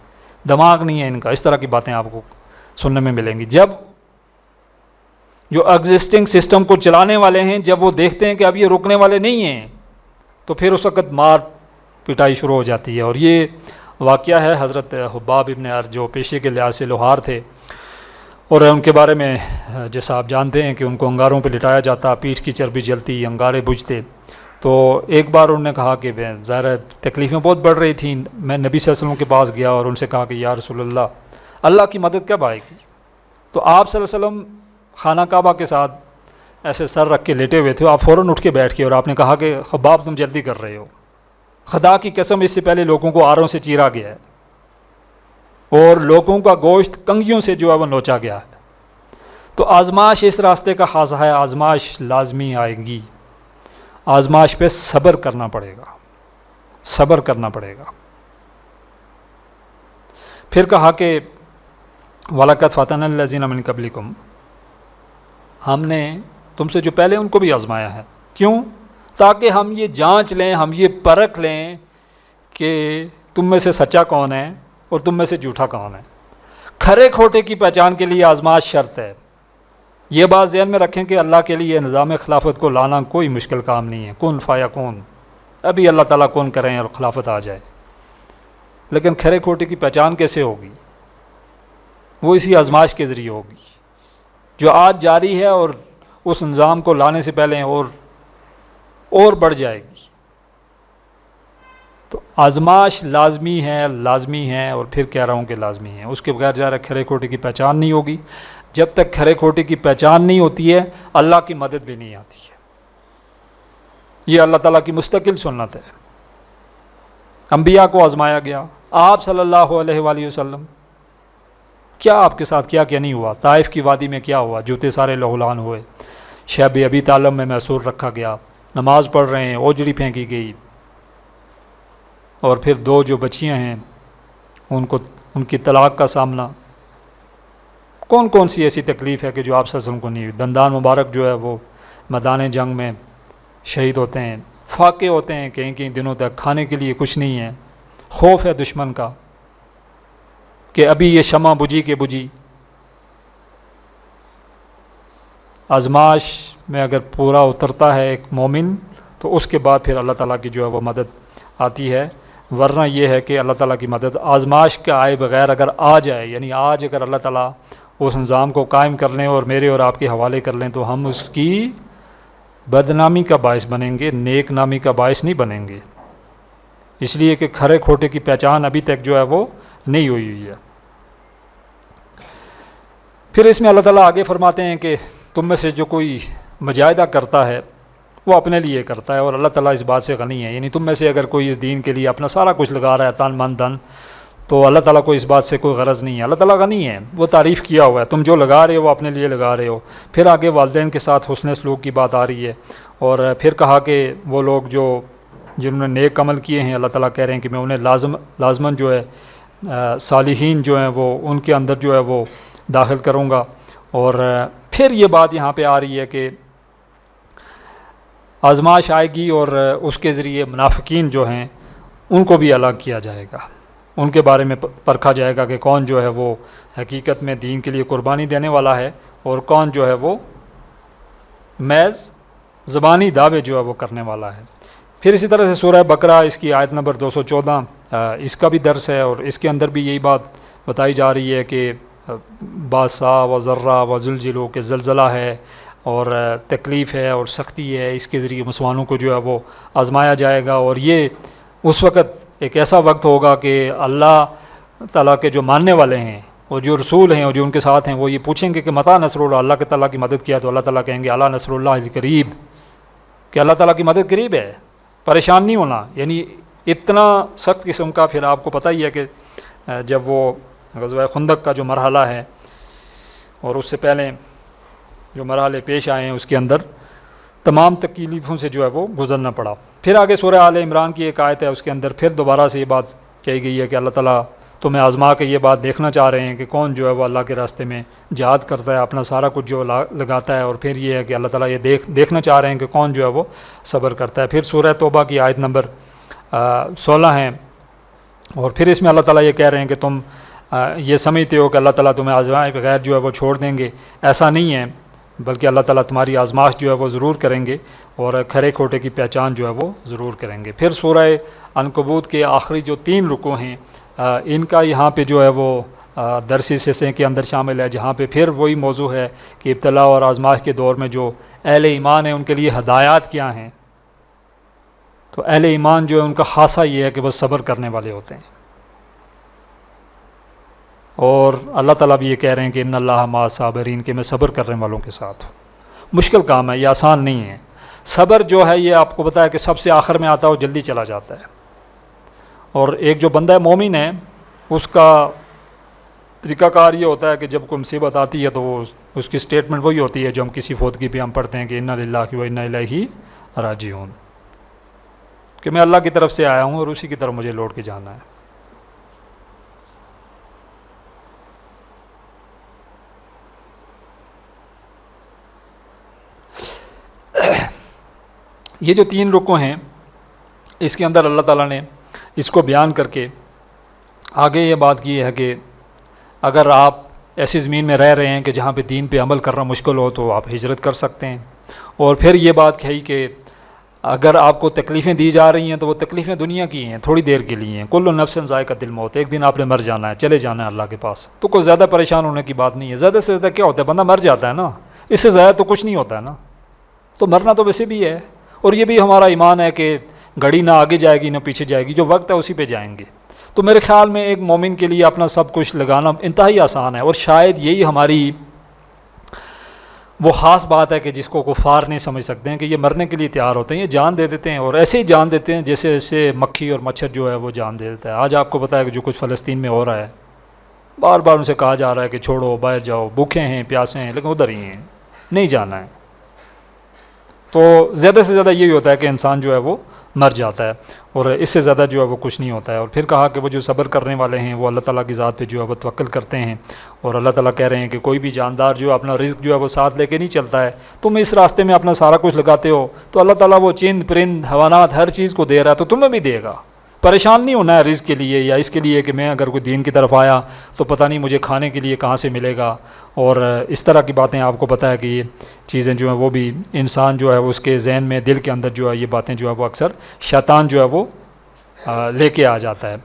دماغ نہیں ہے ان کا، اس طرح کی باتیں آپ کو سننے میں ملیں گی۔ جب جو ایگزسٹنگ سسٹم کو چلانے والے ہیں جب وہ دیکھتے ہیں کہ اب یہ رکنے والے نہیں ہیں تو پھر اس وقت مار پٹائی شروع ہو جاتی ہے۔ اور یہ واقعہ ہے حضرت حباب ابن ارج جو پیشے کے لحاظ سے لوہار تھے، اور ان کے بارے میں جیسا آپ جانتے ہیں کہ ان کو انگاروں پہ لٹایا جاتا، پیٹھ کی چربی جلتی، انگارے بجھتے۔ تو ایک بار انہوں نے کہا کہ ظاہر ہے تکلیفیں بہت بڑھ رہی تھیں، میں نبی صلی اللہ علیہ وسلم کے پاس گیا اور ان سے کہا کہ یا رسول اللہ کی مدد کب آئے گی؟ تو آپ صلی اللہ علیہ وسلم خانہ کعبہ کے ساتھ ایسے سر رکھ کے لیٹے ہوئے تھے، آپ فوراً اٹھ کے بیٹھ کے اور آپ نے کہا کہ خباب تم جلدی کر رہے ہو، خدا کی قسم اس سے پہلے لوگوں کو آروں سے چیرا گیا ہے اور لوگوں کا گوشت کنگھیوں سے جو ہے وہ نوچا گیا ہے۔ تو آزمائش اس راستے کا خاصہ ہے، آزمائش لازمی آئے گی، آزمائش پہ صبر کرنا پڑے گا، صبر کرنا پڑے گا۔ پھر کہا کہ وَلَقَدْ فَتَنَا الَّذِينَ مِن قَبْلِكُمْ، ہم نے تم سے جو پہلے ان کو بھی آزمایا ہے۔ کیوں؟ تاکہ ہم یہ جانچ لیں، ہم یہ پرکھ لیں کہ تم میں سے سچا کون ہے اور تم میں سے جھوٹا کون ہے۔ کھرے کھوٹے کی پہچان کے لیے آزمائش شرط ہے۔ یہ بات ذہن میں رکھیں کہ اللہ کے لیے نظام خلافت کو لانا کوئی مشکل کام نہیں ہے، کن فیکون، ابھی اللہ تعالیٰ کون کریں اور خلافت آ جائے۔ لیکن کھرے کھوٹے کی پہچان کیسے ہوگی؟ وہ اسی آزمائش کے ذریعے ہوگی جو آج جاری ہے اور اس نظام کو لانے سے پہلے اور بڑھ جائے گی۔ تو آزمائش لازمی ہے اور پھر کہہ رہا ہوں کہ لازمی ہے، اس کے بغیر ظاہر کھرے کھوٹے کی پہچان نہیں ہوگی۔ جب تک کھرے کھوٹے کی پہچان نہیں ہوتی ہے اللہ کی مدد بھی نہیں آتی ہے۔ یہ اللہ تعالیٰ کی مستقل سنت ہے۔ انبیاء کو آزمایا گیا، آپ صلی اللہ علیہ وآلہ وسلم کیا آپ کے ساتھ کیا نہیں ہوا، طائف کی وادی میں کیا ہوا، جوتے سارے لہولان ہوئے، شیب ابی طالب میں محصور رکھا گیا، نماز پڑھ رہے ہیں، اوجڑی پھینکی گئی، اور پھر 2 جو بچیاں ہیں ان کی طلاق کا سامنا، کون سی ایسی تکلیف ہے کہ جو آپ صلی اللہ علیہ وسلم کو نہیں ہوئی۔ دندان مبارک جو ہے وہ میدان جنگ میں شہید ہوتے ہیں، فاقے ہوتے ہیں کئی دنوں تک، کھانے کے لیے کچھ نہیں ہے، خوف ہے دشمن کا کہ ابھی یہ شمع بجھی۔ آزمائش میں اگر پورا اترتا ہے ایک مومن تو اس کے بعد پھر اللہ تعالیٰ کی جو ہے وہ مدد آتی ہے، ورنہ یہ ہے کہ اللہ تعالیٰ کی مدد آزمائش کے آئے بغیر اگر آ جائے، یعنی آج اگر اللہ تعالیٰ اس نظام کو قائم کر لیں اور میرے اور آپ کے حوالے کر لیں تو ہم اس کی بدنامی کا باعث بنیں گے، نیک نامی کا باعث نہیں بنیں گے، اس لیے کہ کھرے کھوٹے کی پہچان ابھی تک جو ہے وہ نہیں ہوئی ہے۔ پھر اس میں اللہ تعالیٰ آگے فرماتے ہیں کہ تم میں سے جو کوئی مجاہدہ کرتا ہے وہ اپنے لیے کرتا ہے اور اللہ تعالیٰ اس بات سے غنی ہے، یعنی تم میں سے اگر کوئی اس دین کے لیے اپنا سارا کچھ لگا رہا ہے، تن من دھن، تو اللہ تعالیٰ کو اس بات سے کوئی غرض نہیں ہے، اللہ تعالیٰ غنی ہے، وہ تعریف کیا ہوا ہے، تم جو لگا رہے ہو وہ اپنے لیے لگا رہے ہو۔ پھر آگے والدین کے ساتھ حسن سلوک کی بات آ رہی ہے، اور پھر کہا کہ وہ لوگ جنہوں نے نیک عمل کیے ہیں، اللہ تعالیٰ کہہ رہے ہیں کہ میں انہیں لازماً جو ہے صالحین جو ہیں وہ ان کے اندر جو ہے وہ داخل کروں گا۔ اور پھر یہ بات یہاں پہ آ رہی ہے کہ آزمائش آئے گی اور اس کے ذریعے منافقین جو ہیں ان کو بھی الگ کیا جائے گا، ان کے بارے میں پرکھا جائے گا کہ کون جو ہے وہ حقیقت میں دین کے لیے قربانی دینے والا ہے اور کون جو ہے وہ محض زبانی دعوے جو ہے وہ کرنے والا ہے۔ پھر اسی طرح سے سورہ بقرہ اس کی آیت نمبر 214 اس کا بھی درس ہے، اور اس کے اندر بھی یہی بات بتائی جا رہی ہے کہ باسا و ذرہ و زلزلو کہ زلزلہ ہے اور تکلیف ہے اور سختی ہے، اس کے ذریعے مسلمانوں کو جو ہے وہ آزمایا جائے گا۔ اور یہ اس وقت ایک ایسا وقت ہوگا کہ اللہ تعالیٰ کے جو ماننے والے ہیں اور جو رسول ہیں اور جو ان کے ساتھ ہیں وہ یہ پوچھیں گے کہ متى نصر اللہ، اللہ کے تعالیٰ کی مدد کیا، تو اللہ تعالیٰ کہیں گے الا نصر اللہ قریب، کہ اللہ تعالیٰ کی مدد قریب ہے، پریشان نہیں ہونا۔ یعنی اتنا سخت قسم کا، پھر آپ کو پتہ ہی ہے کہ جب وہ غزوہ خندق کا جو مرحلہ ہے اور اس سے پہلے جو مرحلے پیش آئے ہیں اس کے اندر تمام تکلیفوں سے جو ہے وہ گزرنا پڑا۔ پھر آگے سورہ آل عمران کی ایک آیت ہے، اس کے اندر پھر دوبارہ سے یہ بات کہی گئی ہے کہ اللہ تعالیٰ تمہیں آزما کے یہ بات دیکھنا چاہ رہے ہیں کہ کون جو ہے وہ اللہ کے راستے میں جہاد کرتا ہے، اپنا سارا کچھ جو لگاتا ہے، اور پھر یہ ہے کہ اللہ تعالیٰ یہ دیکھنا چاہ رہے ہیں کہ کون جو ہے وہ صبر کرتا ہے۔ پھر سورہ توبہ کی آیت نمبر 16 ہیں، اور پھر اس میں اللہ تعالیٰ یہ کہہ رہے ہیں کہ تم یہ سمجھتے ہو کہ اللہ تعالیٰ تمہیں آزمائے بغیر جو ہے وہ چھوڑ دیں گے، ایسا نہیں ہے، بلکہ اللہ تعالیٰ تمہاری آزمائش جو ہے وہ ضرور کریں گے اور کھرے کھوٹے کی پہچان جو ہے وہ ضرور کریں گے۔ پھر سورہ عنکبوت کے آخری جو 3 رکوع ہیں ان کا یہاں پہ جو ہے وہ درسی حصے کے اندر شامل ہے، جہاں پہ پھر وہی موضوع ہے کہ ابتلا اور آزمائش کے دور میں جو اہل ایمان ہیں ان کے لیے ہدایات کیا ہیں۔ تو اہل ایمان جو ہے ان کا خاصہ یہ ہے کہ وہ صبر کرنے والے ہوتے ہیں، اور اللہ تعالیٰ بھی یہ کہہ رہے ہیں کہ ان اللہ مع الصابرین، کہ میں صبر کرنے والوں کے ساتھ ہوں۔ مشکل کام ہے، یہ آسان نہیں ہے۔ صبر جو ہے یہ آپ کو پتہ ہے کہ سب سے آخر میں آتا ہے اور جلدی چلا جاتا ہے، اور ایک جو بندہ مومن ہے اس کا طریقہ کار یہ ہوتا ہے کہ جب کوئی مصیبت آتی ہے تو وہ اس کی سٹیٹمنٹ وہی ہوتی ہے جو ہم کسی فوتگی پہ ہم پڑھتے ہیں کہ انا للہ و انا الیہ راجعون، کہ میں اللہ کی طرف سے آیا ہوں اور اسی کی طرف مجھے لوٹ کے جانا ہے۔ یہ جو 3 رکوع ہیں اس کے اندر اللہ تعالیٰ نے اس کو بیان کر کے آگے یہ بات کی ہے کہ اگر آپ ایسی زمین میں رہ رہے ہیں کہ جہاں پہ دین پہ عمل کرنا مشکل ہو تو آپ ہجرت کر سکتے ہیں، اور پھر یہ بات کہی کہ اگر آپ کو تکلیفیں دی جا رہی ہیں تو وہ تکلیفیں دنیا کی ہیں، تھوڑی دیر کے لیے ہیں، کل نفس ذائقۃ الموت، ایک دن آپ نے مر جانا ہے، چلے جانا ہے اللہ کے پاس، تو کوئی زیادہ پریشان ہونے کی بات نہیں ہے۔ زیادہ سے زیادہ کیا ہوتا ہے، بندہ مر جاتا ہے نا، اس سے زیادہ تو کچھ نہیں ہوتا ہے نا، تو مرنا تو ویسے بھی ہے، اور یہ بھی ہمارا ایمان ہے کہ گھڑی نہ آگے جائے گی نہ پیچھے جائے گی، جو وقت ہے اسی پہ جائیں گے۔ تو میرے خیال میں ایک مومن کے لیے اپنا سب کچھ لگانا انتہائی آسان ہے، اور شاید یہی ہماری وہ خاص بات ہے کہ جس کو کفار نہیں سمجھ سکتے ہیں کہ یہ مرنے کے لیے تیار ہوتے ہیں، یہ جان دے دیتے ہیں، اور ایسے ہی جان دیتے ہیں جیسے ایسے مکھی اور مچھر جو ہے وہ جان دے دیتا ہے۔ آج آپ کو پتہ ہے کہ جو کچھ فلسطین میں ہو رہا ہے، بار بار ان سے کہا جا رہا ہے کہ چھوڑو، باہر جاؤ، بھوکے ہیں، پیاسے ہیں، لیکن ادھر ہی ہیں، نہیں جانا ہے۔ تو زیادہ سے زیادہ یہی ہوتا ہے کہ انسان جو ہے وہ مر جاتا ہے، اور اس سے زیادہ جو ہے وہ کچھ نہیں ہوتا ہے۔ اور پھر کہا کہ وہ جو صبر کرنے والے ہیں وہ اللہ تعالیٰ کی ذات پہ جو ہے وہ توکل کرتے ہیں، اور اللہ تعالیٰ کہہ رہے ہیں کہ کوئی بھی جاندار جو اپنا رزق جو ہے وہ ساتھ لے کے نہیں چلتا ہے، تم اس راستے میں اپنا سارا کچھ لگاتے ہو تو اللہ تعالیٰ وہ چند پرند حیوانات ہر چیز کو دے رہا ہے تو تمہیں بھی دے گا۔ پریشان نہیں ہونا ہے رزق کے لیے، یا اس کے لیے کہ میں اگر کوئی دین کی طرف آیا تو پتہ نہیں مجھے کھانے کے لیے کہاں سے ملے گا، اور اس طرح کی باتیں آپ کو پتہ ہے کہ یہ چیزیں جو ہیں وہ بھی انسان جو ہے اس کے ذہن میں، دل کے اندر جو ہے یہ باتیں جو ہے وہ اکثر شیطان جو ہے وہ لے کے آ جاتا ہے۔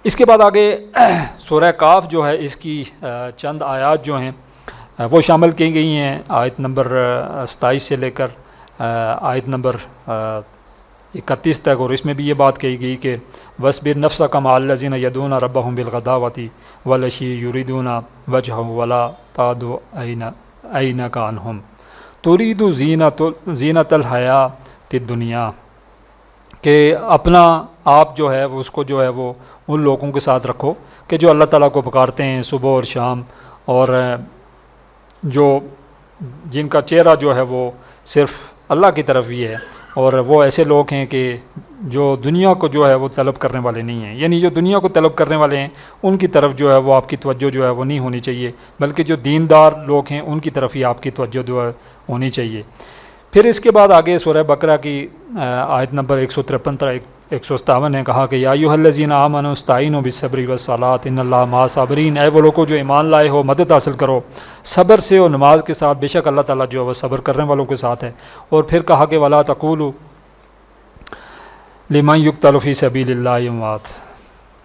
اس کے بعد آگے سورہ کاف جو ہے اس کی چند آیات جو ہیں وہ شامل کی گئی ہیں، آیت نمبر 27 سے لے کر آیت نمبر 31 تک، اور اس میں بھی یہ بات کہی گئی کہ وَاصْبِرْ نَفْسَكَ مَعَ الَّذِينَ يَدْعُونَ رَبَّهُمْ بِالْغَدَاوَةِ وَالْعَشِيِّ يُرِيدُونَ وَجْهَهُ وَلَا تَعْدُ عَيْنَكَ عَنْهُمْ تُرِيدُ زِينَةَ الْحَيَاةِ الدُّنْيَا، کہ اپنا آپ جو ہے وہ اس کو جو ہے وہ ان لوگوں کے ساتھ رکھو کہ جو اللہ تعالیٰ کو پکارتے ہیں صبح اور شام، اور جو جن کا چہرہ جو ہے وہ صرف اللہ کی طرف ہی ہے، اور وہ ایسے لوگ ہیں کہ جو دنیا کو جو ہے وہ طلب کرنے والے نہیں ہیں، یعنی جو دنیا کو طلب کرنے والے ہیں ان کی طرف جو ہے وہ آپ کی توجہ جو ہے وہ نہیں ہونی چاہیے، بلکہ جو دیندار لوگ ہیں ان کی طرف ہی آپ کی توجہ جو ہے ہونی چاہیے۔ پھر اس کے بعد آگے سورہ بقرہ کی آیت نمبر 153 تا 157 نے کہا کہ یا ایھا الذین آمنوا استعینوا بالصبر والصلاۃ ان اللہ مع الصابرین، اے وہ لوگوں جو ایمان لائے ہو مدد حاصل کرو صبر سے اور نماز کے ساتھ، بے شک اللہ تعالیٰ جو ہے وہ صبر کرنے والوں کے ساتھ ہے۔ اور پھر کہا کہ ولا تقولوا لمن یقتل فی سبیل اللہ اموات،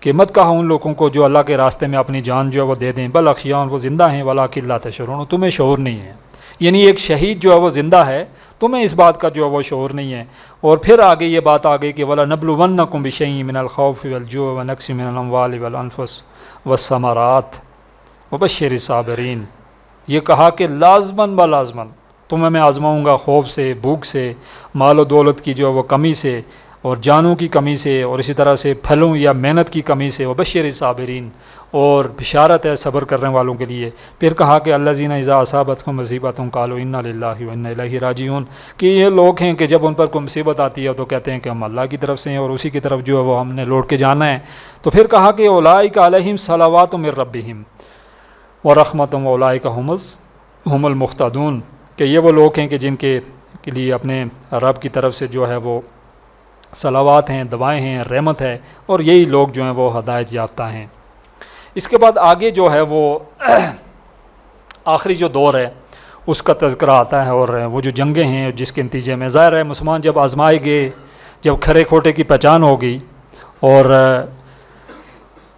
کہ مت کہا ان لوگوں کو جو اللہ کے راستے میں اپنی جان جو ہے وہ دے دیں، بل احیاء، وہ زندہ ہیں، ولکن لا تشعرون، تمہیں شعور نہیں ہے، یعنی ایک شہید جو ہے وہ زندہ ہے، تمہیں اس بات کا جو ہے وہ شعور نہیں ہے۔ اور پھر آگے یہ بات آ گئی کہ وَلَنَبْلُوَنَّكُمْ بِشَيْءٍ مِّنَ الْخَوْفِ وَالْجُوعِ وَنَقْصٍ مِّنَ الْأَمْوَالِ وَالْأَنفُسِ وَالثَّمَرَاتِ وَبَشِّرِ الصَّابِرِينَ، یہ کہا کہ لازماً بلازماً تمہیں میں آزماؤں گا خوف سے، بھوک سے، مال و دولت کی جو ہے وہ کمی سے، اور جانوں کی کمی سے، اور اسی طرح سے پھلوں یا محنت کی کمی سے، وبشر الصابرین، اور بشارت ہے صبر کرنے والوں کے لیے۔ پھر کہا کہ الذین اذا اصابتهم مصیبۃ قالوا انا للہ وانا الیہ راجعون، کہ یہ لوگ ہیں کہ جب ان پر کوئی مصیبت آتی ہے تو کہتے ہیں کہ ہم اللہ کی طرف سے ہیں اور اسی کی طرف جو ہے وہ ہم نے لوٹ کے جانا ہے۔ تو پھر کہا کہ اولئک علیہم صلوات من ربہم ورحمۃ واولئک هم المہتدون، کہ یہ وہ لوگ ہیں کہ جن کے لیے اپنے رب کی طرف سے جو ہے وہ صلوات ہیں، دعائیں ہیں، رحمت ہے، اور یہی لوگ جو ہیں وہ ہدایت یافتہ ہیں۔ اس کے بعد آگے جو ہے وہ آخری جو دور ہے اس کا تذکرہ آتا ہے، اور وہ جو جنگیں ہیں جس کے نتیجے میں ظاہر ہے مسلمان جب آزمائے گئے، جب کھرے کھوٹے کی پہچان ہو گئی، اور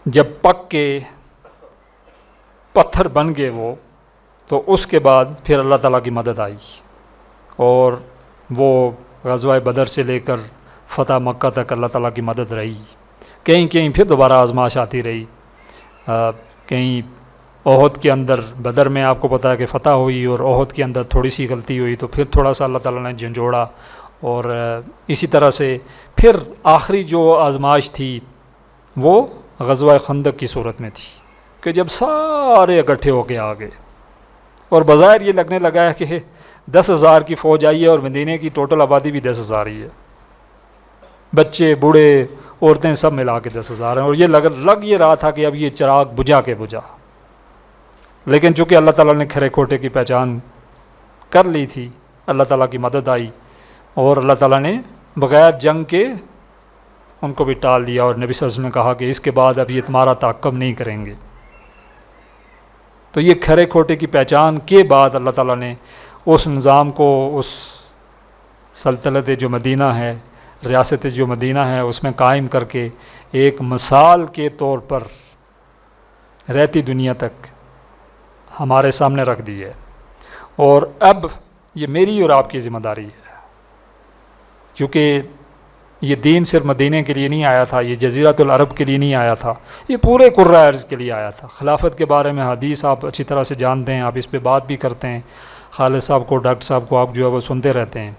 جب پک کے پتھر بن گئے وہ، تو اس کے بعد پھر اللہ تعالیٰ کی مدد آئی، اور وہ غزوہ بدر سے لے کر فتح مکہ تک اللہ تعالیٰ کی مدد رہی۔ کہیں کہیں پھر دوبارہ آزمائش آتی رہی، کہیں احد کے اندر، بدر میں آپ کو پتہ ہے کہ فتح ہوئی، اور احد کے اندر تھوڑی سی غلطی ہوئی تو پھر تھوڑا سا اللہ تعالیٰ نے جھنجھوڑا، اور اسی طرح سے پھر آخری جو آزمائش تھی وہ غزوہ خندق کی صورت میں تھی، کہ جب سارے اکٹھے ہو کے آ گئے، اور بظاہر یہ لگنے لگا ہے کہ 10,000 کی فوج آئی ہے اور مدینے کی ٹوٹل آبادی بھی 10,000 ہی ہے، بچے بوڑھے عورتیں سب ملا کے 10,000 ہیں، اور یہ لگ یہ رہا تھا کہ اب یہ چراغ بجھا کے بجھا، لیکن چونکہ اللہ تعالیٰ نے کھرے کھوٹے کی پہچان کر لی تھی، اللہ تعالیٰ کی مدد آئی، اور اللہ تعالیٰ نے بغیر جنگ کے ان کو بھی ٹال دیا، اور نبی صلی اللہ علیہ وسلم نے کہا کہ اس کے بعد اب یہ تمہارا تعاقب نہیں کریں گے۔ تو یہ کھرے کھوٹے کی پہچان کے بعد اللہ تعالیٰ نے اس نظام کو، اس سلطنت جو مدینہ ہے، ریاست جو مدینہ ہے، اس میں قائم کر کے ایک مثال کے طور پر رہتی دنیا تک ہمارے سامنے رکھ دی ہے، اور اب یہ میری اور آپ کی ذمہ داری ہے، کیونکہ یہ دین صرف مدینہ کے لیے نہیں آیا تھا، یہ جزیرۃ العرب کے لیے نہیں آیا تھا، یہ پورے قرۂ ارض کے لیے آیا تھا۔ خلافت کے بارے میں حدیث آپ اچھی طرح سے جانتے ہیں، آپ اس پہ بات بھی کرتے ہیں، خالد صاحب کو، ڈاکٹر صاحب کو آپ جو ہے وہ سنتے رہتے ہیں،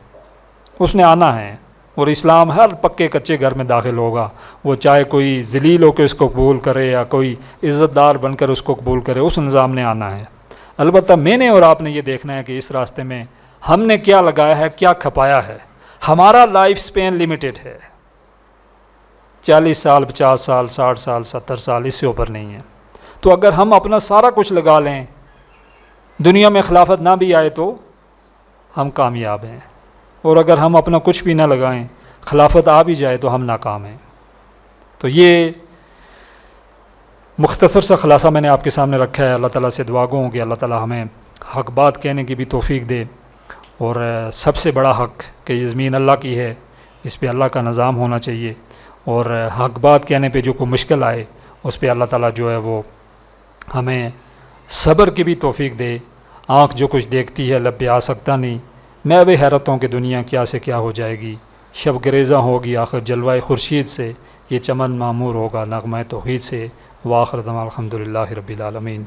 اس نے آنا ہے، اور اسلام ہر پکے کچے گھر میں داخل ہوگا، وہ چاہے کوئی ذلیل ہو کے اس کو قبول کرے یا کوئی عزت دار بن کر اس کو قبول کرے، اس نظام نے آنا ہے۔ البتہ میں نے اور آپ نے یہ دیکھنا ہے کہ اس راستے میں ہم نے کیا لگایا ہے، کیا کھپایا ہے۔ ہمارا لائف سپین لیمیٹڈ ہے، 40 سال، 50 سال، 60 سال، 70 سال، اس سے اوپر نہیں ہے۔ تو اگر ہم اپنا سارا کچھ لگا لیں، دنیا میں خلافت نہ بھی آئے تو ہم کامیاب ہیں، اور اگر ہم اپنا کچھ بھی نہ لگائیں، خلافت آ بھی جائے تو ہم ناکام ہیں۔ تو یہ مختصر سا خلاصہ میں نے آپ کے سامنے رکھا ہے۔ اللہ تعالیٰ سے دعا گو ہوں کہ اللہ تعالیٰ ہمیں حق بات کہنے کی بھی توفیق دے، اور سب سے بڑا حق کہ یہ زمین اللہ کی ہے، اس پہ اللہ کا نظام ہونا چاہیے، اور حق بات کہنے پہ جو کوئی مشکل آئے اس پہ اللہ تعالیٰ جو ہے وہ ہمیں صبر کی بھی توفیق دے۔ آنکھ جو کچھ دیکھتی ہے لب پہ آ سکتا نہیں، میں بھی حیرتوں کہ دنیا کیا سے کیا ہو جائے گی، شب گریزاں ہوگی آخر جلوہ خورشید سے، یہ چمن معمور ہوگا نغمہ توحید سے۔ وآخر دعوانا الحمدللہ رب العالمین۔